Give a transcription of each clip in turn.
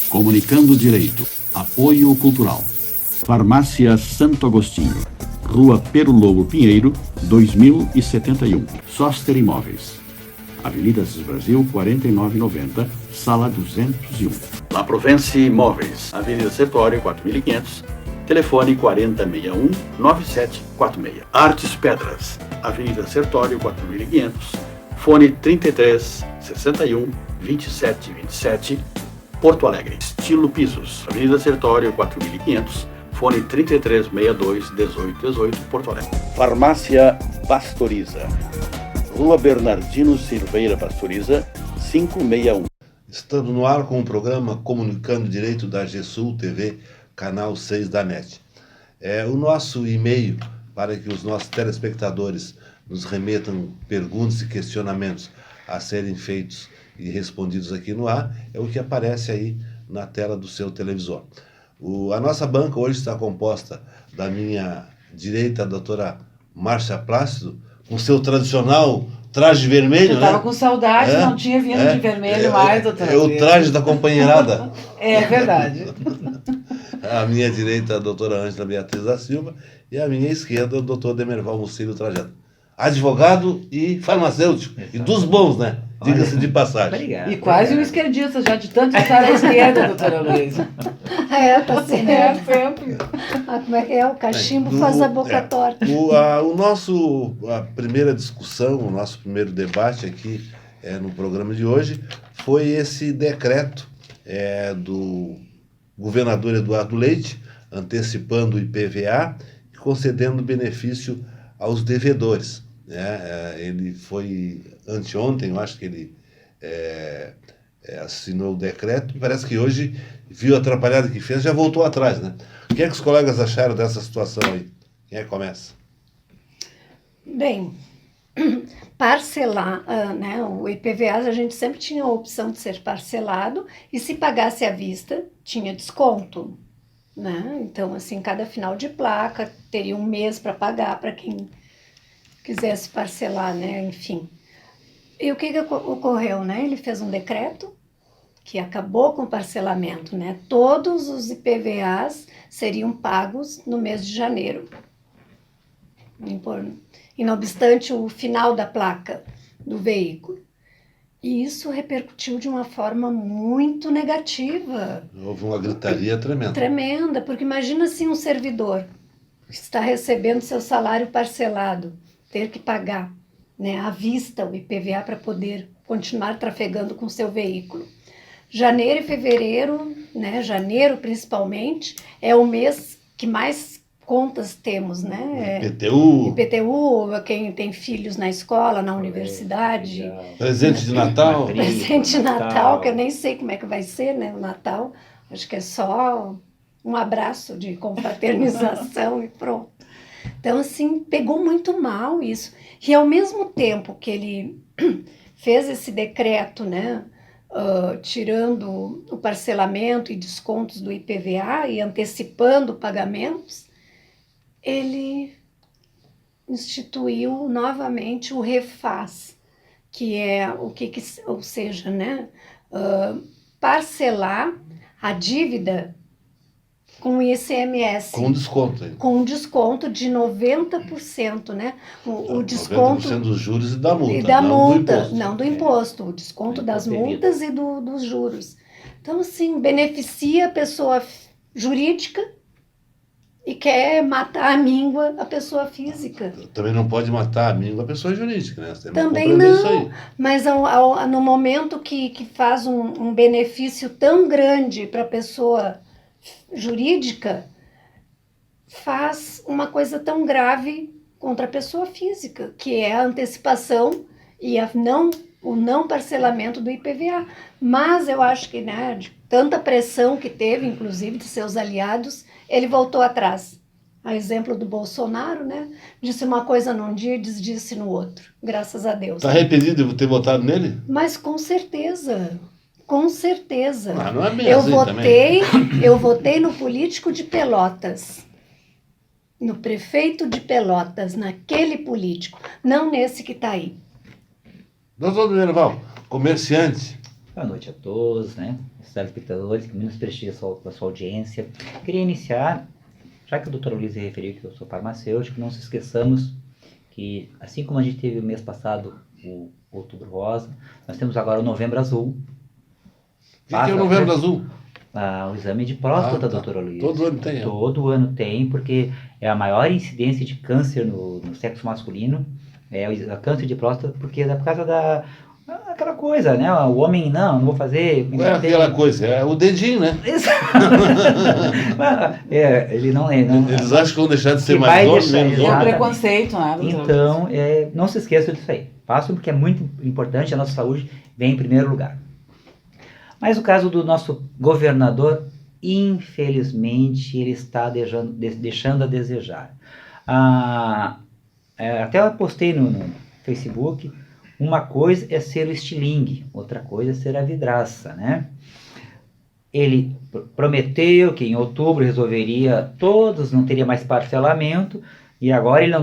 Comunicando Direito. Apoio Cultural. Farmácia Santo Agostinho. Rua Pero Lobo Pinheiro, 2071. Soster Imóveis. Avenida Assis Brasil, 4990, sala 201. La Provence Imóveis. Avenida Sertório, 4500. Telefone 4061-9746. Artes Pedras. Avenida Sertório, 4500. Fone 33-61-2727. Porto Alegre. Estilo Pisos. Avenida Sertório, 4500. Fone 3362-1818, Porto Alegre. Farmácia Pastoriza. Rua Bernardino Silveira Pastoriza, 561. Estando no ar com o programa Comunicando Direito da GSUL TV, canal 6 da NET. O nosso e-mail para que os nossos telespectadores nos remetam perguntas e questionamentos a serem feitos e respondidos aqui no ar é o que aparece aí na tela do seu televisor. A nossa banca hoje está composta da minha direita, a doutora Márcia Plácido, com seu tradicional traje vermelho, Eu estava com saudade, não tinha vindo de vermelho mais, doutora. É o traje da companheirada. É verdade. À minha direita, a doutora Ângela Beatriz da Silva, e à minha esquerda, o doutor Demerval Mucílio Trajano. Advogado e farmacêutico, e dos bons, né? Diga-se de passagem. Obrigado. E quase um esquerdista, já de tanto estar à esquerda, doutora Luísa. Tá certo. Sempre. Como é que é? O cachimbo faz a boca torta. A primeira discussão, o nosso primeiro debate aqui no programa de hoje foi esse decreto do governador Eduardo Leite, antecipando o IPVA e concedendo benefício aos devedores. Ele foi anteontem, eu acho que ele assinou o decreto, e parece que hoje viu a atrapalhada que fez, já voltou atrás, né? O que é que os colegas acharam dessa situação aí? Quem é que começa? Bem, parcelar, o IPVA a gente sempre tinha a opção de ser parcelado, e se pagasse à vista, tinha desconto, né? Então, assim, cada final de placa teria um mês para pagar para quem quisesse parcelar, né? Enfim. E o que ocorreu, né? Ele fez um decreto que acabou com o parcelamento, né? Todos os IPVAs seriam pagos no mês de janeiro. E não obstante o final da placa do veículo. E isso repercutiu de uma forma muito negativa. Houve uma gritaria tremenda. Tremenda, porque imagina assim um servidor que está recebendo seu salário parcelado, ter que pagar, né, à vista o IPVA para poder continuar trafegando com seu veículo. Janeiro e fevereiro, né, janeiro principalmente, é o mês que mais contas temos, né? IPTU, quem tem filhos na escola, na universidade. Presente de Natal. Presente de Natal, que eu nem sei como é que vai ser, né, o Natal. Acho que é só um abraço de confraternização e pronto. Então, assim, pegou muito mal isso. E ao mesmo tempo que ele fez esse decreto, né, tirando o parcelamento e descontos do IPVA e antecipando pagamentos, ele instituiu novamente o Refaz, que é ou seja, né, parcelar a dívida com o ICMS. Com desconto. Hein? Com um desconto de 90%, né? O desconto 90% dos juros e da multa. E da multa, do imposto. Não do imposto. O desconto das multas e dos juros. Então, assim, beneficia a pessoa jurídica e quer matar a míngua a pessoa física. Também não pode matar a míngua a pessoa jurídica, né? Você também não, isso aí. Mas no momento que faz um benefício tão grande para a pessoa jurídica, faz uma coisa tão grave contra a pessoa física, que é a antecipação e o não parcelamento do IPVA. Mas eu acho que, né, de tanta pressão que teve, inclusive de seus aliados, ele voltou atrás. A exemplo do Bolsonaro, né? Disse uma coisa num dia e desdisse no outro. Graças a Deus. Está arrependido de ter votado nele? Mas com certeza. Com certeza. Não é bem assim também. Eu votei no político de Pelotas. No prefeito de Pelotas, naquele político. Não nesse que está aí. Doutor Minerval, comerciante. Boa noite a todos, né? Os telespectadores que nos prestigiam a sua audiência. Queria iniciar, já que o Dr. Luiz referiu que eu sou farmacêutico, não se esqueçamos que, assim como a gente teve o mês passado o Outubro Rosa, nós temos agora o Novembro Azul. O que é o Novembro Azul? O exame de próstata, doutora Luiz. Todo ano tem. Todo ano tem, porque é a maior incidência de câncer no sexo masculino, é o câncer de próstata, porque é por causa aquela coisa, né? O homem, não vou fazer... É aquela coisa, é o dedinho, né? Ele não... Eles acham que vão deixar de ser que mais vai homem, deixar- menos É homem. um Exatamente. preconceito, né? Então, não se esqueça disso aí. Façam porque é muito importante, a nossa saúde vem em primeiro lugar. Mas o caso do nosso governador, infelizmente, ele está deixando a desejar. Até eu postei no Facebook, uma coisa é ser o estilingue, outra coisa é ser a vidraça, né? Ele prometeu que em outubro resolveria todos, não teria mais parcelamento, e agora ele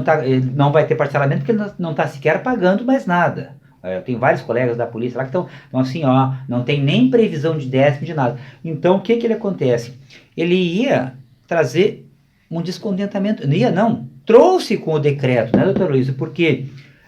não vai ter parcelamento porque ele não está sequer pagando mais nada. Eu tenho vários colegas da polícia lá que estão assim, não tem nem previsão de décimo de nada. Então, o que ele acontece? Ele ia trazer um descontentamento, trouxe com o decreto, né, doutor Luiz? Porque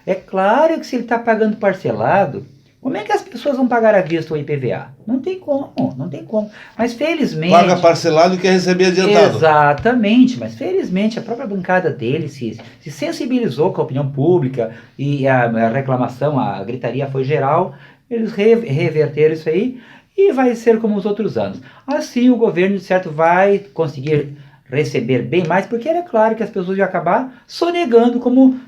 é claro que se ele está pagando parcelado, como é que as pessoas vão pagar à vista o IPVA? Não tem como. Mas felizmente... Paga parcelado e quer receber adiantado. Exatamente, mas felizmente a própria bancada dele se sensibilizou com a opinião pública e a reclamação, a gritaria foi geral, eles reverteram isso aí e vai ser como os outros anos. Assim o governo, de certo, vai conseguir receber bem mais, porque era claro que as pessoas iam acabar sonegando, como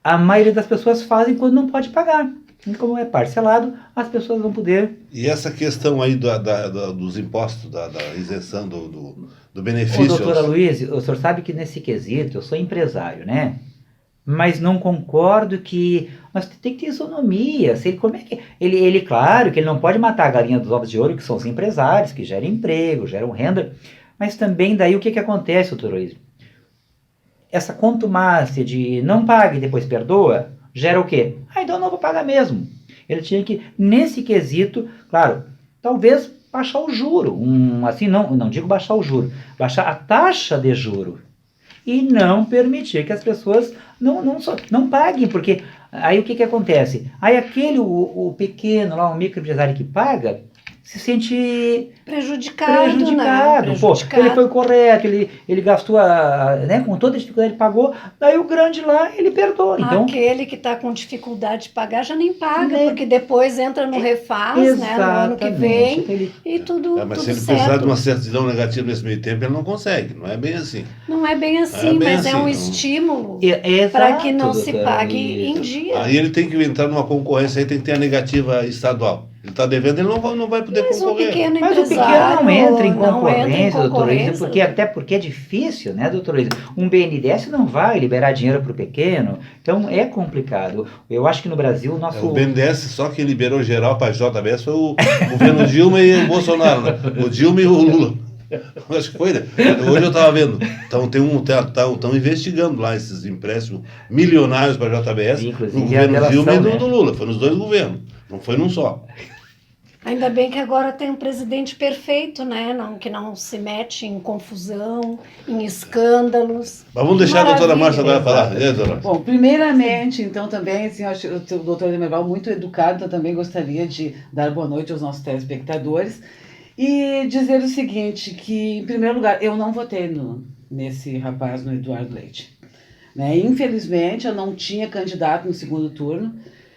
a maioria das pessoas fazem quando não pode pagar. E como é parcelado, as pessoas vão poder... E essa questão aí dos impostos, da isenção do benefício... Doutora Luiz, o senhor sabe que nesse quesito, eu sou empresário, né? Mas não concordo que... Nós tem que ter isonomia. Ele, claro, que ele não pode matar a galinha dos ovos de ouro, que são os empresários, que geram emprego, geram renda. Mas também daí o que acontece, doutora Luiz? Essa contumácia de não pague e depois perdoa, gera o quê? Então não vou pagar mesmo. Ele tinha que, nesse quesito, claro, talvez baixar o juro. Não digo baixar o juro, baixar a taxa de juro. E não permitir que as pessoas não paguem, porque aí o que acontece? Aí o pequeno, lá, o microempresário que paga, se sente prejudicado. Né? Pô, ele foi correto, ele gastou, com toda a dificuldade, ele pagou, daí o grande lá, ele perdoa. Então, aquele que está com dificuldade de pagar já nem paga, porque depois entra no refaz, né, no ano que vem, então e tudo mas tudo se ele certo. precisar de uma certidão negativa nesse meio tempo, ele não consegue, não é bem assim. Não é bem assim, mas é um estímulo para que não se pague em dia. Aí ele tem que entrar numa concorrência, aí tem que ter a negativa estadual. Ele está devendo, ele não vai poder concorrer. Mas o pequeno não entra em concorrência, doutor Luiz, até porque é difícil, né, doutor Luiz? Um BNDES não vai liberar dinheiro para o pequeno, então é complicado. Eu acho que no Brasil o nosso... O BNDES só que liberou geral para a JBS foi o governo Dilma e o Bolsonaro, né? O Dilma e o Lula. Acho que foi, né? Hoje eu estava vendo. Estão investigando lá esses empréstimos milionários para a JBS, inclusive, no governo Dilma e do né? Lula. Foi nos dois governos, não foi num só. Ainda bem que agora tem um presidente perfeito, né? Que não se mete em confusão, em escândalos. Mas vamos deixar a doutora Márcia agora falar. Bom, primeiramente, então, também, assim, eu acho o doutor Demerval muito educado, então também gostaria de dar boa noite aos nossos telespectadores e dizer o seguinte, que, em primeiro lugar, eu não votei nesse rapaz, no Eduardo Leite. Né? Infelizmente, eu não tinha candidato no segundo turno.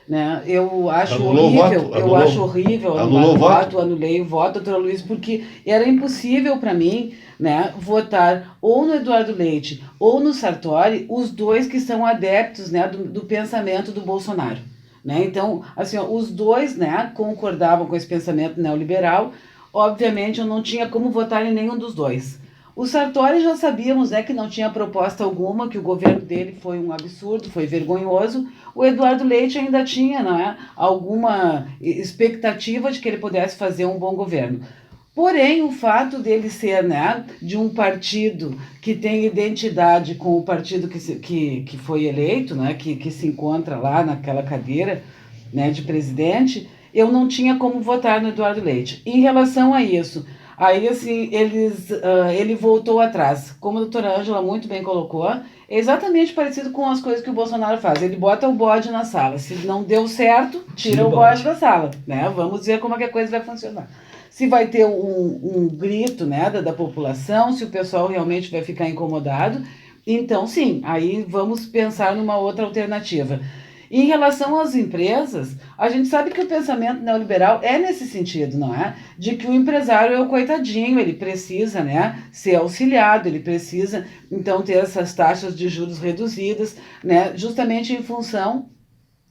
Né? Eu acho horrível, anulei o voto, doutora Luiz, porque era impossível para mim, né, votar ou no Eduardo Leite ou no Sartori, os dois que são adeptos, né, do pensamento do Bolsonaro. Né? Então, assim, os dois, né, concordavam com esse pensamento neoliberal. Obviamente, eu não tinha como votar em nenhum dos dois. O Sartori já sabíamos, né, que não tinha proposta alguma, que o governo dele foi um absurdo, foi vergonhoso. O Eduardo Leite ainda tinha, não é, alguma expectativa de que ele pudesse fazer um bom governo. Porém, o fato dele ser, né, de um partido que tem identidade com o partido que foi eleito, né, que se encontra lá naquela cadeira, né, de presidente, eu não tinha como votar no Eduardo Leite. Em relação a isso, aí assim, ele voltou atrás. Como a doutora Ângela muito bem colocou, é exatamente parecido com as coisas que o Bolsonaro faz. Ele bota o bode na sala. Se não deu certo, tira o bode da sala. Né? Vamos ver como é que a coisa vai funcionar. Se vai ter um grito, né, da população, se o pessoal realmente vai ficar incomodado. Então, sim, aí vamos pensar numa outra alternativa. Em relação às empresas, a gente sabe que o pensamento neoliberal é nesse sentido, não é? De que o empresário é o coitadinho, ele precisa, né, ser auxiliado, ele precisa, então, ter essas taxas de juros reduzidas, né, justamente em função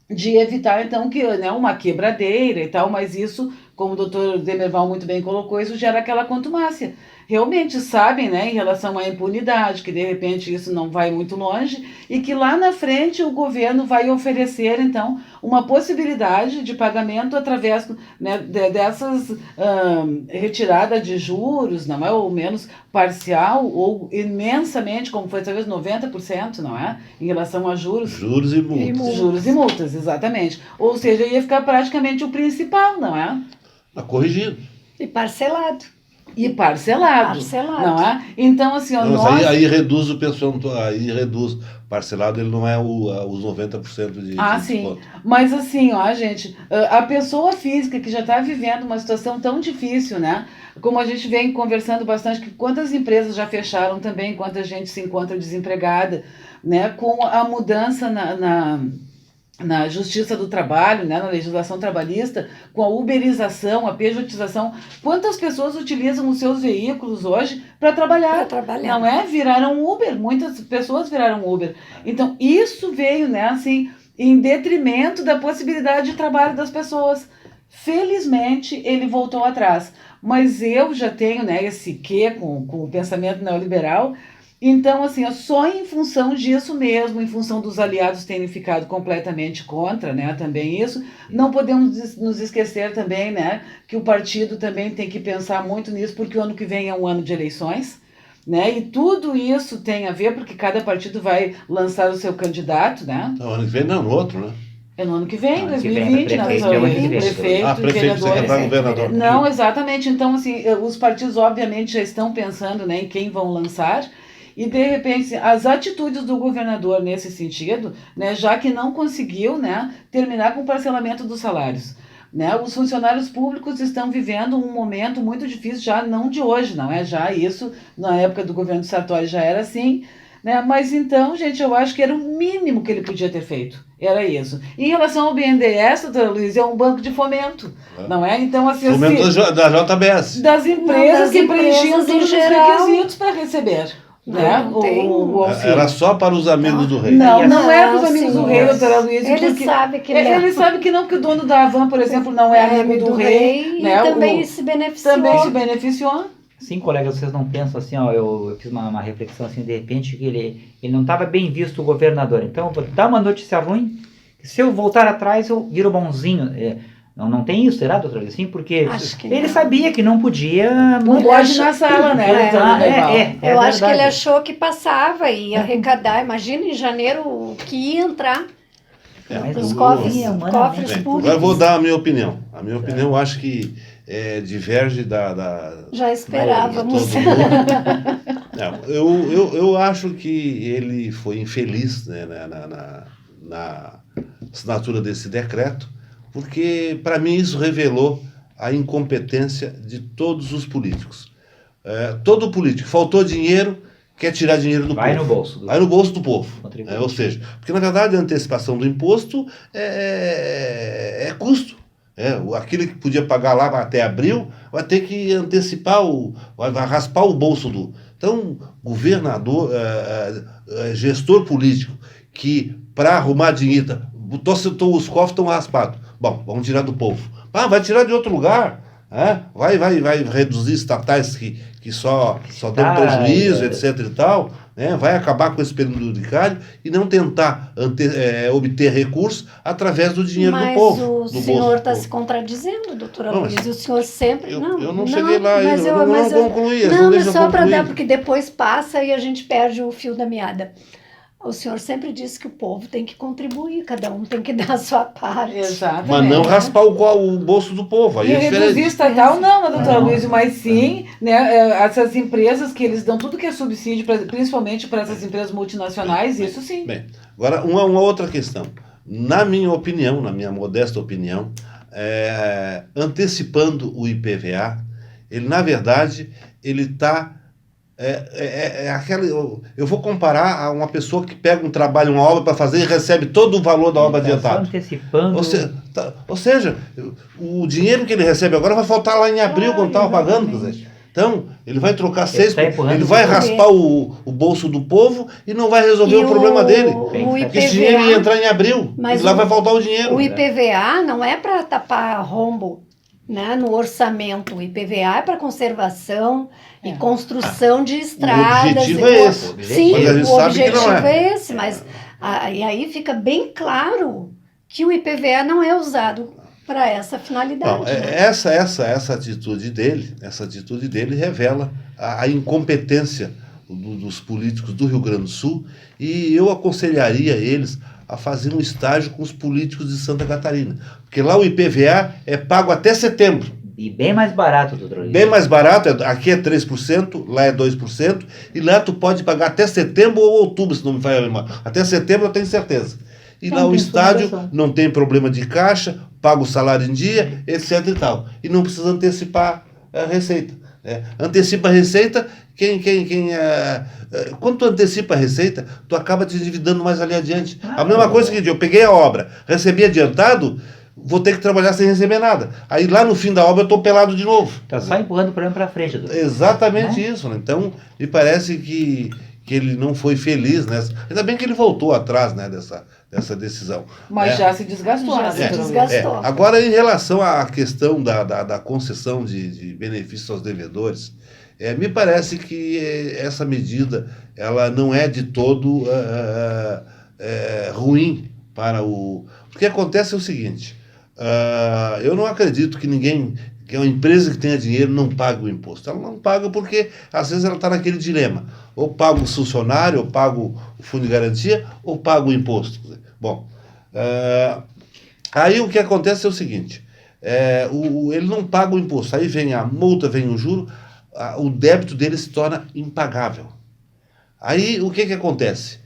de evitar, então, que, né, uma quebradeira e tal, mas isso, como o doutor Demerval muito bem colocou, isso gera aquela contumácia. Realmente sabem, né, em relação à impunidade, que de repente isso não vai muito longe e que lá na frente o governo vai oferecer, então, uma possibilidade de pagamento através, né, dessas retirada de juros, não é? Ou menos parcial ou imensamente, como foi talvez 90%, não é? Em relação a juros. Juros e multas. Juros e multas, exatamente. Ou seja, ia ficar praticamente o principal, não é? Corrigido. E parcelado. E parcelado, não é? Então, assim, Não, nós... aí reduz o pensamento, aí reduz. Parcelado, ele não é os 90% de sim. desconto. Mas assim, ó, gente, a pessoa física que já está vivendo uma situação tão difícil, né? Como a gente vem conversando bastante, que quantas empresas já fecharam também, quanta gente se encontra desempregada, né? Com a mudança na Justiça do Trabalho, né, na legislação trabalhista, com a uberização, a pejotização, quantas pessoas utilizam os seus veículos hoje para trabalhar? Não é? Viraram Uber, muitas pessoas viraram Uber. Então, isso veio, né, assim, em detrimento da possibilidade de trabalho das pessoas. Felizmente, ele voltou atrás. Mas eu já tenho, né, esse quê com o pensamento neoliberal. Então, assim, só em função disso mesmo, em função dos aliados terem ficado completamente contra, né, também isso, não podemos nos esquecer também, né, que o partido também tem que pensar muito nisso, porque o ano que vem é um ano de eleições, né, e tudo isso tem a ver, porque cada partido vai lançar o seu candidato, né. Não, ano que vem não, no outro, né? É no ano que vem, Ano que vem, 2020, prefeito, prefeito, prefeito, secretário, governador. Não, exatamente. Então, assim, os partidos obviamente já estão pensando, né, em quem vão lançar. E, de repente, as atitudes do governador nesse sentido, né, já que não conseguiu, né, terminar com o parcelamento dos salários. Né, os funcionários públicos estão vivendo um momento muito difícil, já não de hoje, não é? Já isso, na época do governo Sartori já era assim. Né? Mas então, gente, eu acho que era o mínimo que ele podia ter feito. Era isso. Em relação ao BNDES, doutora Luiz, é um banco de fomento, não é? Então, assim... Fomento da JBS. Das empresas que preenchiam todos os requisitos para receber. Né? O era só para os amigos do rei. Não é para os amigos do rei, doutora Luiz. Ele sabe que não. Ele sabe que não, porque o dono da Havan, por exemplo, não é amigo do rei. Né? E também se beneficiou. Também se beneficiou. Sim, colegas, vocês não pensam assim, ó, eu fiz uma reflexão assim, de repente, que ele não estava bem visto o governador. Então, vou dar uma notícia ruim, que se eu voltar atrás, eu viro bonzinho. Não tem isso, será, doutora? Assim, porque ele sabia que não podia... Um bode na sala, né? Eu acho que ele achou que passava e ia arrecadar. Imagina em janeiro o que ia entrar nos cofres públicos. Agora vou dar a minha opinião. A minha opinião, eu acho que diverge da já esperávamos. Eu acho que ele foi infeliz, né, na assinatura desse decreto, porque para mim isso revelou a incompetência de todos os políticos. Todo político, faltou dinheiro, quer tirar dinheiro do povo. Vai no bolso do povo. Ou seja, porque na verdade a antecipação do imposto é custo. Aquilo que podia pagar lá até abril, vai ter que antecipar, vai raspar o bolso do... Então, governador, gestor político, que para arrumar dinheiro, os cofres estão raspados. Bom, vamos tirar do povo. Vai tirar de outro lugar. Vai reduzir estatais que só dão prejuízo, etc. e tal. Vai acabar com esse período uricário e não tentar obter recursos através do dinheiro do povo. Mas o senhor está se contradizendo, doutora Luiz. O senhor sempre... Eu não cheguei lá ainda, eu não concluí. Não, é só para dar, porque depois passa e a gente perde o fio da meada. O senhor sempre disse que o povo tem que contribuir, cada um tem que dar a sua parte. Exatamente. Mas não raspar o bolso do povo. Aí E é reduzir diferente. estatal não, doutora Não. Luiz, mas sim, né, essas empresas que eles dão tudo que é subsídio, principalmente para essas empresas multinacionais, isso sim. Bem, agora uma outra questão. Na minha opinião, na minha modesta opinião, antecipando o IPVA, ele, na verdade, ele está... eu vou comparar a uma pessoa que pega um trabalho, uma obra para fazer e recebe todo o valor da obra Ele tá só adiantado. antecipando. Ou seja, o dinheiro que ele recebe agora vai faltar lá em abril, quando estava pagando. Quer dizer. Então, ele vai trocar seis, tá empurrando ele vai o raspar o bolso do povo e não vai resolver o problema dele. O Porque esse dinheiro ia IPVA, entrar em abril, mas e lá o- vai faltar o dinheiro. o IPVA não é para tapar rombo, né, no orçamento. O IPVA é para conservação e É. construção de estradas. objetivo e é co- esse. Sim, Mas a gente o sabe que não objetivo é. é esse, mas e aí fica bem claro que o IPVA não é usado para essa finalidade. Não, né? essa atitude dele revela a incompetência dos políticos do Rio Grande do Sul, e eu aconselharia eles a fazer um estágio com os políticos de Santa Catarina, porque lá o IPVA é pago até setembro, E bem mais barato, doutor Luiz. bem mais barato, aqui é 3%, lá é 2%, e lá tu pode pagar até setembro ou outubro, se não me falha a memória. Até setembro eu tenho certeza. E lá Não o tem estádio sonegação. não tem problema de caixa, paga o salário em dia, etc e tal. E não precisa antecipar a receita. Né? Antecipa a receita, quando tu antecipa a receita, tu acaba te endividando mais ali adiante. A mesma coisa que eu peguei a obra, recebi adiantado, vou ter que trabalhar sem receber nada. Aí lá no fim da obra eu estou pelado de novo. Tá só empurrando o problema para frente, doutor. Exatamente isso. Né? Então, me parece que ele não foi feliz nessa. Ainda bem que ele voltou atrás, né, dessa decisão. Mas É. já se desgastou, Já né, se doutora Luiz? desgastou. Agora, em relação à questão da concessão de benefícios aos devedores, me parece que essa medida ela não é de todo ruim para o... O que acontece é o seguinte, eu não acredito que uma empresa que tenha dinheiro não pague o imposto. Ela não paga porque, às vezes, ela está naquele dilema. Ou paga o funcionário, ou paga o fundo de garantia, ou paga o imposto. Bom, aí o que acontece é o seguinte, ele não paga o imposto, aí vem a multa, vem o juro, o débito dele se torna impagável. Aí o que acontece?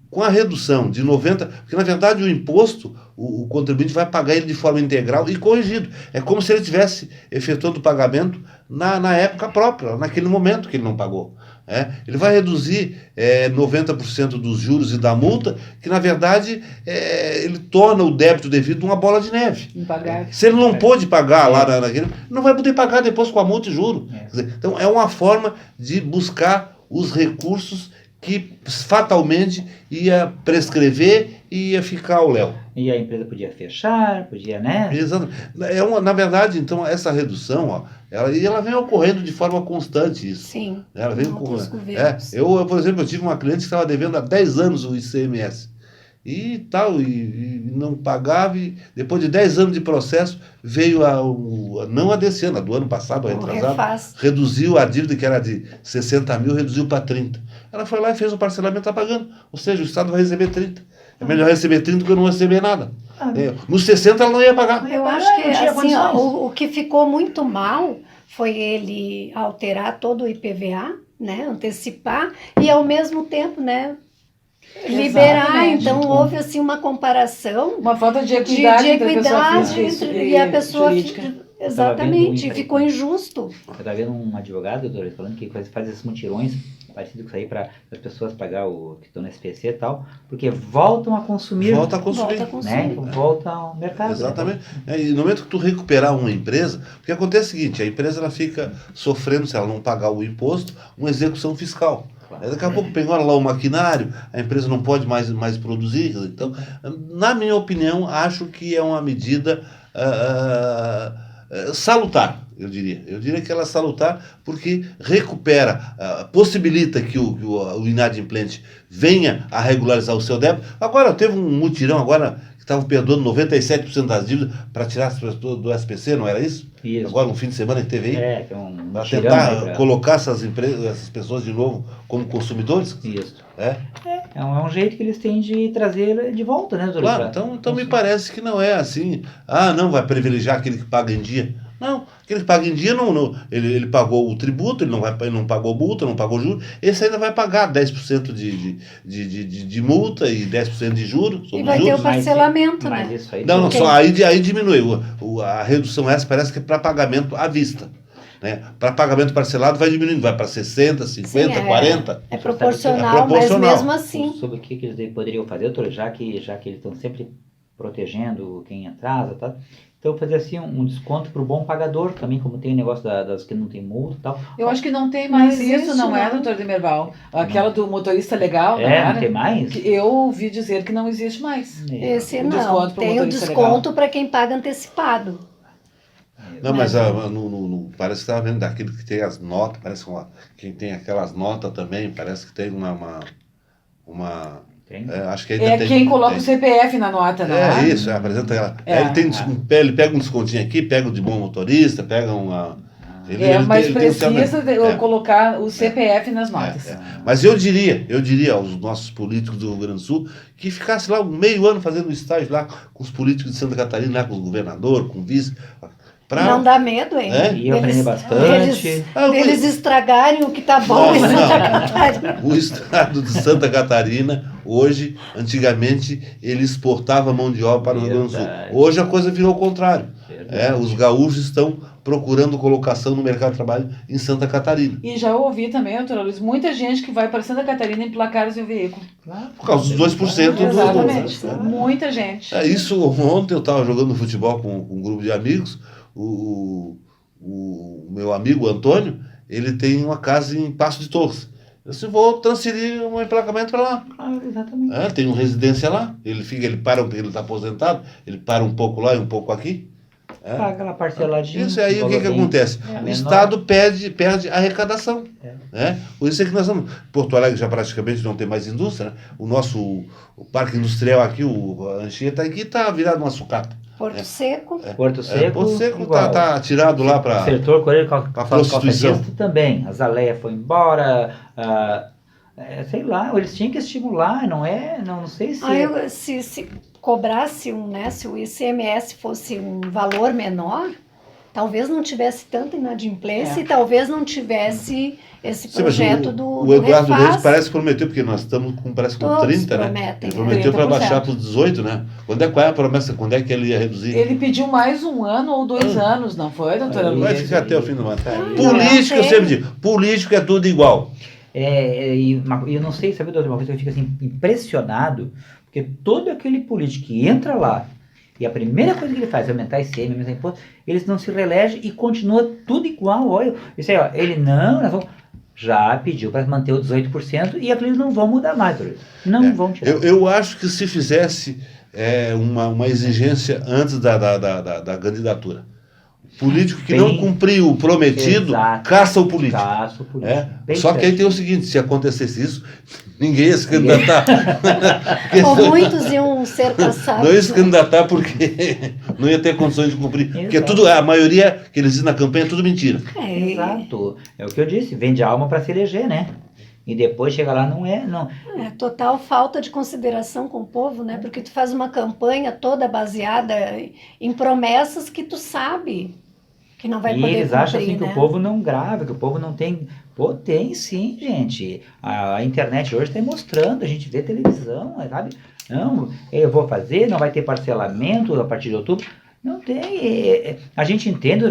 Com a redução de 90%, porque na verdade o imposto, o contribuinte vai pagar ele de forma integral e corrigido. É como se ele estivesse efetuando o pagamento na época própria, naquele momento que ele não pagou. Ele vai reduzir 90% dos juros e da multa, que na verdade ele torna o débito devido uma bola de neve. Impagável. Se ele não pôde pagar lá naquele, não vai poder pagar depois com a multa e juro. Quer dizer, então é uma forma de buscar os recursos que fatalmente ia prescrever e ia ficar ao léu. E a empresa podia fechar, podia, né? Exatamente. Na verdade, então, essa redução, ela vem ocorrendo de forma constante isso. Sim, Ela vem em outros com, governos. por exemplo, eu tive uma cliente que estava devendo há 10 anos o ICMS. E tal, e não pagava, e depois de 10 anos de processo, veio não a desse ano, a do ano passado, a retrasado, refaz. reduziu a dívida que era de 60 mil, reduziu para 30. Ela foi lá e fez o parcelamento, está pagando. Ou seja, o Estado vai receber 30. É melhor receber 30 do que não receber nada. Nos 60 ela não ia pagar. Eu acho que Não tinha assim, ó, condições. o que ficou muito mal foi ele alterar todo o IPVA, né, antecipar e ao mesmo tempo, né, liberar. Exatamente. Então houve assim uma comparação Uma falta de de equidade, entre a pessoa equidade física e a pessoa jurídica. exatamente, vendo um ficou injusto. Eu estava vendo um advogado, doutor, falando que faz esses mutirões parecido com isso aí para as pessoas pagar o que estão no SPC e tal, porque voltam a consumir. Volta a consumir. Volta a consumir. Né? Volta ao mercado. Exatamente. E no momento que tu recuperar uma empresa, porque acontece o seguinte, a empresa ela fica sofrendo, se ela não pagar o imposto, uma execução fiscal. Claro. Aí daqui a pouco pegou lá o maquinário, a empresa não pode mais produzir. Então, na minha opinião, acho que é uma medida salutar, eu diria. Eu diria que ela é salutar porque recupera, possibilita que o inadimplente venha a regularizar o seu débito. Agora, teve um mutirão agora que estavam perdoando 97% das dívidas para tirar as pessoas do SPC, não era isso? Isso. Agora, no fim de semana que teve aí, Que é um para tirão tentar aí pra- colocar essas pessoas de novo como consumidores. Isso. É? É um jeito que eles têm de trazer de volta, né, doutor? Claro, então me parece que não é assim. Ah, não, vai privilegiar aquele que paga em dia. Não, aquele que paga em dia, ele pagou o tributo, ele não pagou multa, não pagou juros. Esse ainda vai pagar 10% de multa e 10% de juros. E Sobre vai ter juros. o parcelamento, Mas né? isso aí... Não, Ok. só aí diminui. A redução essa parece que é para pagamento à vista. Né? Para pagamento parcelado vai diminuindo, vai para 60, 50, Sim, 40. É proporcional, É proporcional. mas mesmo assim. Sobre o que eles poderiam fazer, doutor, já que eles estão sempre protegendo quem atrasa, tá? Então fazer assim um desconto para o bom pagador também, como tem o negócio das que não tem multa e tal. Eu acho que não tem mais Não isso, existe, não é, não. doutor Demerval? Aquela do motorista legal, não era? Não tem mais? Que eu ouvi dizer que não existe mais. Esse O não. desconto pro Tem o motorista desconto para quem paga antecipado. Não, mas Mas- parece que estava vendo daquilo que tem as notas, parece quem tem aquelas notas também, parece que tem uma Tem? acho que ainda É tem. quem coloca tem. o CPF na nota, não é? Isso, apresenta ela. É. Ele pega um descontinho aqui, pega o de bom motorista, pega uma. Mas ele tem um certo- precisa colocar o CPF nas notas. Mas eu diria aos nossos políticos do Rio Grande do Sul que ficasse lá meio ano fazendo estágio lá com os políticos de Santa Catarina, lá com o governador, com o vice. Não dá medo, hein? É? E eu aprendi Deles- bastante. Deles estragarem o que tá bom em Não, Santa não. Catarina. O estado de Santa Catarina, hoje, antigamente, ele exportava mão de obra para o Rio Grande do Sul. Verdade. Hoje a coisa virou o contrário. Verdade. Os gaúchos estão procurando colocação no mercado de trabalho em Santa Catarina. E já ouvi também, doutora Luiz, muita gente que vai para Santa Catarina emplacar o seu veículo. Por causa dos 2% do... Exatamente. Muita gente. Isso, ontem eu estava jogando futebol com um grupo de amigos, o meu amigo Antônio, ele tem uma casa em Passo de Torres. Eu disse, vou transferir um emplacamento para lá. Claro, exatamente. Tem uma residência lá, ele para, ele está aposentado, ele para um pouco lá e um pouco aqui. Paga lá parceladinho. Isso aí, o que valor acontece? bem O menor. Estado perde a arrecadação. É. Né? Por isso é que nós estamos... Porto Alegre já praticamente não tem mais indústria. Né? O parque industrial aqui, o Anchieta aqui, está virado uma sucata. Porto Seco. Porto Seco, Porto Seco igual. tá tirado lá para... Setor Coreiro pra prostituição. também. A Zaleia foi embora. Sei lá, eles tinham que estimular, não sei se... Se cobrasse se o ICMS fosse um valor menor, talvez não tivesse tanta inadimplência e talvez não tivesse esse Sim, mas projeto do o Eduardo Refaz. Reis parece que prometeu, porque nós estamos com 30, né? prometem, Ele prometeu para 30%. baixar para os 18, né? Qual é a promessa? Quando é que ele ia reduzir? Ele pediu mais 1 ano ou 2 anos, não foi, doutora Aí, Vai Luiz? ficar até o fim do ano. Aí, Político, eu tem. sempre digo, político é tudo igual. E eu não sei, sabe, doutor, uma coisa que eu fico assim, impressionado, porque todo aquele político que entra lá e a primeira coisa que ele faz é aumentar ICM, aumentar imposto, eles não se reelegem e continua tudo igual. Olha, isso aí, ele nós vamos... Já pediu para manter o 18% e aqueles não vão mudar mais, doutor. Não vão tirar. Eu acho que se fizesse uma exigência antes da candidatura. Político que não cumpriu o prometido, Exato. caça o político. Caça o político. Bem Só que aí certo. tem o seguinte, se acontecesse isso, ninguém ia se candidatar. Ou muitos iam ser caçados. Não ia se candidatar porque não ia ter condições de cumprir. Porque Exato. a maioria que eles dizem na campanha é tudo mentira. Exato. É o que eu disse, vende alma para se eleger, né? E depois chega lá, não. É total falta de consideração com o povo, né? Porque tu faz uma campanha toda baseada em promessas que tu sabe que não vai E poder eles cumprir, acham assim que né? o povo não grava, que o povo não tem... Pô, tem sim, gente. A internet hoje está mostrando, a gente vê televisão, sabe? Não, eu vou fazer, não vai ter parcelamento a partir de outubro. Não tem. A gente entende,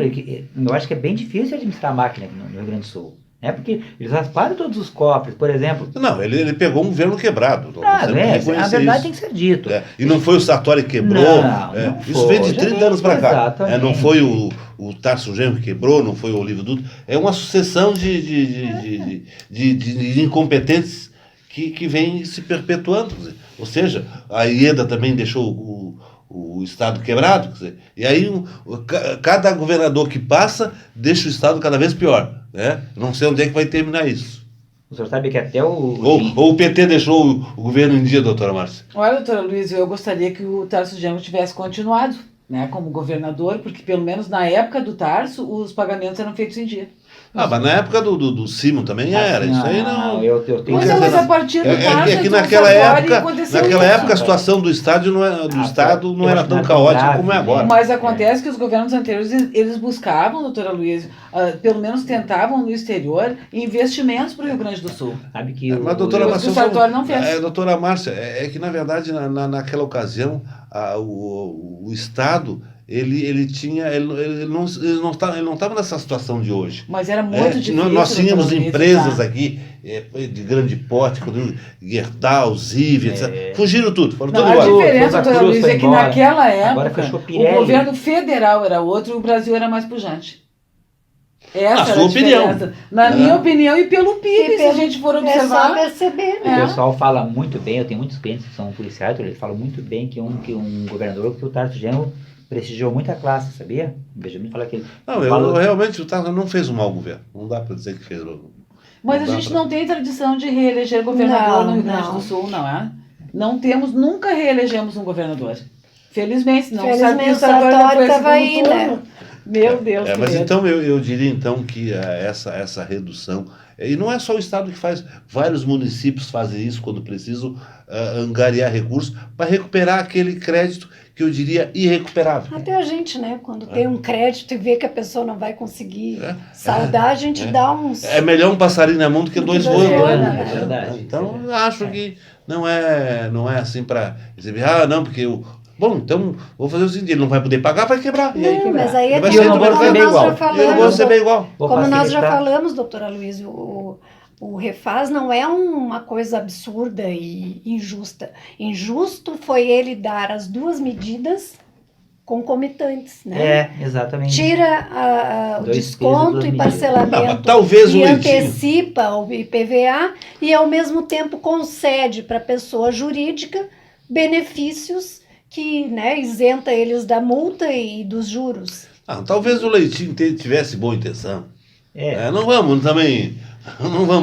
eu acho que é bem difícil administrar a máquina aqui no Rio Grande do Sul. Né? Porque eles rasparam todos os cofres, por exemplo. Não, ele pegou um governo quebrado. Você tem que A reconhecer verdade isso. tem que ser dito. E não foi o Sartori que quebrou. Não Isso foi, vem de já 30 vem, anos para cá. exatamente. Não foi o Tarso Genro que quebrou, não foi o Olívio Dutra. É uma sucessão de incompetentes que vem se perpetuando. Quer dizer, ou seja, a IEDA também deixou o Estado quebrado. Quer dizer, e aí cada governador que passa deixa o Estado cada vez pior. Né? Não sei onde é que vai terminar isso. O senhor sabe que até Ou o PT deixou o governo em dia, doutora Márcia? Olha, doutora Luiz, eu gostaria que o Tarso Genro tivesse continuado, né, como governador, porque pelo menos na época do Tarso, os pagamentos eram feitos em dia. Mas na época do Simon também era, isso aí não... Eu tenho Mas a partir do Tarso, É que então, naquela agora época aconteceu a isso. situação do Estado não eu era acho tão que não é tão caótica grave, como é né? agora. Mas acontece que os governos anteriores, eles buscavam, doutora Luiz, pelo menos tentavam no exterior, investimentos para o Rio Grande do Sul. Sabe que Mas, doutora Coisa que Márcia, o Sartori não fez. doutora Márcia, é que na verdade naquela ocasião o Estado ele não estava nessa situação de hoje. Mas era muito difícil. Nós tínhamos doutora Luiz, empresas tá? aqui de grande porte, Gerdau, Ziv, etc. Fugiram tudo, foram Não, tudo a embora. diferença, Toda doutora Cruz Luiz, foi é que embora. naquela Agora época fechou o Pirelli. governo federal era outro e o Brasil era mais pujante. Essa Na era sua a diferença. Na minha opinião e pelo PIB, se a gente for É só observar. perceber, O né? pessoal fala muito bem, eu tenho muitos clientes que são policiais, eles falam muito bem que um governador, que o Tarso Genro prestigiou muito a classe, sabia? O Benjamin fala que ele... Não, realmente o Tarso não fez um mau governo. Não dá para dizer que fez. Mas a gente não tem tradição de reeleger governador no Rio Grande do Sul, não é? Não temos, nunca reelegemos um governador. Felizmente, não sabe que o Sartori não foi estava aí, segundo né? turno. Meu Deus, que Mas medo. então eu diria então que essa redução, e não é só o Estado que faz, vários municípios fazem isso quando precisam angariar recursos para recuperar aquele crédito que eu diria irrecuperável. Até a gente, né? Quando tem um crédito e vê que a pessoa não vai conseguir saldar, a gente dá uns... É melhor um passarinho na mão do que dois dois voando. voando, Né? é verdade. Então eu acho que não é assim para dizer, não, porque eu... Bom, então vou fazer o seguinte, ele não vai poder pagar, vai quebrar. E aí Não, quebrar. mas aí é Ele vai E ser eu não vou como receber nós igual. já Eu não vou falamos, receber igual. Vou como nós já facilitar. falamos, doutora Luiz, o Refaz não é uma coisa absurda e injusta. Injusto foi ele dar as duas medidas concomitantes, né? É, exatamente. Tira o Dois desconto pesos, e duas parcelamento medidas. Não, mas talvez e o leitinho- antecipa o IPVA e ao mesmo tempo concede para a pessoa jurídica benefícios que, né, isenta eles da multa e dos juros. Talvez o Leitinho tivesse boa intenção. É. Não vamos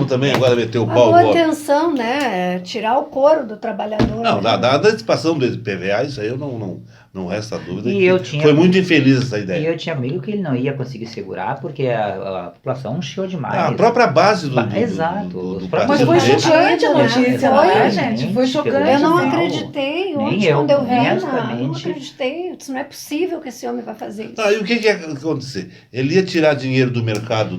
também agora meter o A pau boa agora. intenção, né, é tirar o couro do trabalhador. Não, né? da antecipação do IPVA, isso aí eu não resta dúvida. E que eu tinha- foi muito infeliz essa E ideia. eu tinha amigo que ele não ia conseguir segurar porque a população chiou demais. A própria base do Exato. do Os partido Mas foi dele. chocante a notícia, não é, Exatamente. gente? Foi chocante. Eu não assim. acreditei Nem ontem eu, quando eu vi, não honestamente. acreditei. Eu disse, não é possível que esse homem vai fazer isso. E o que ia acontecer? Ele ia tirar dinheiro do mercado,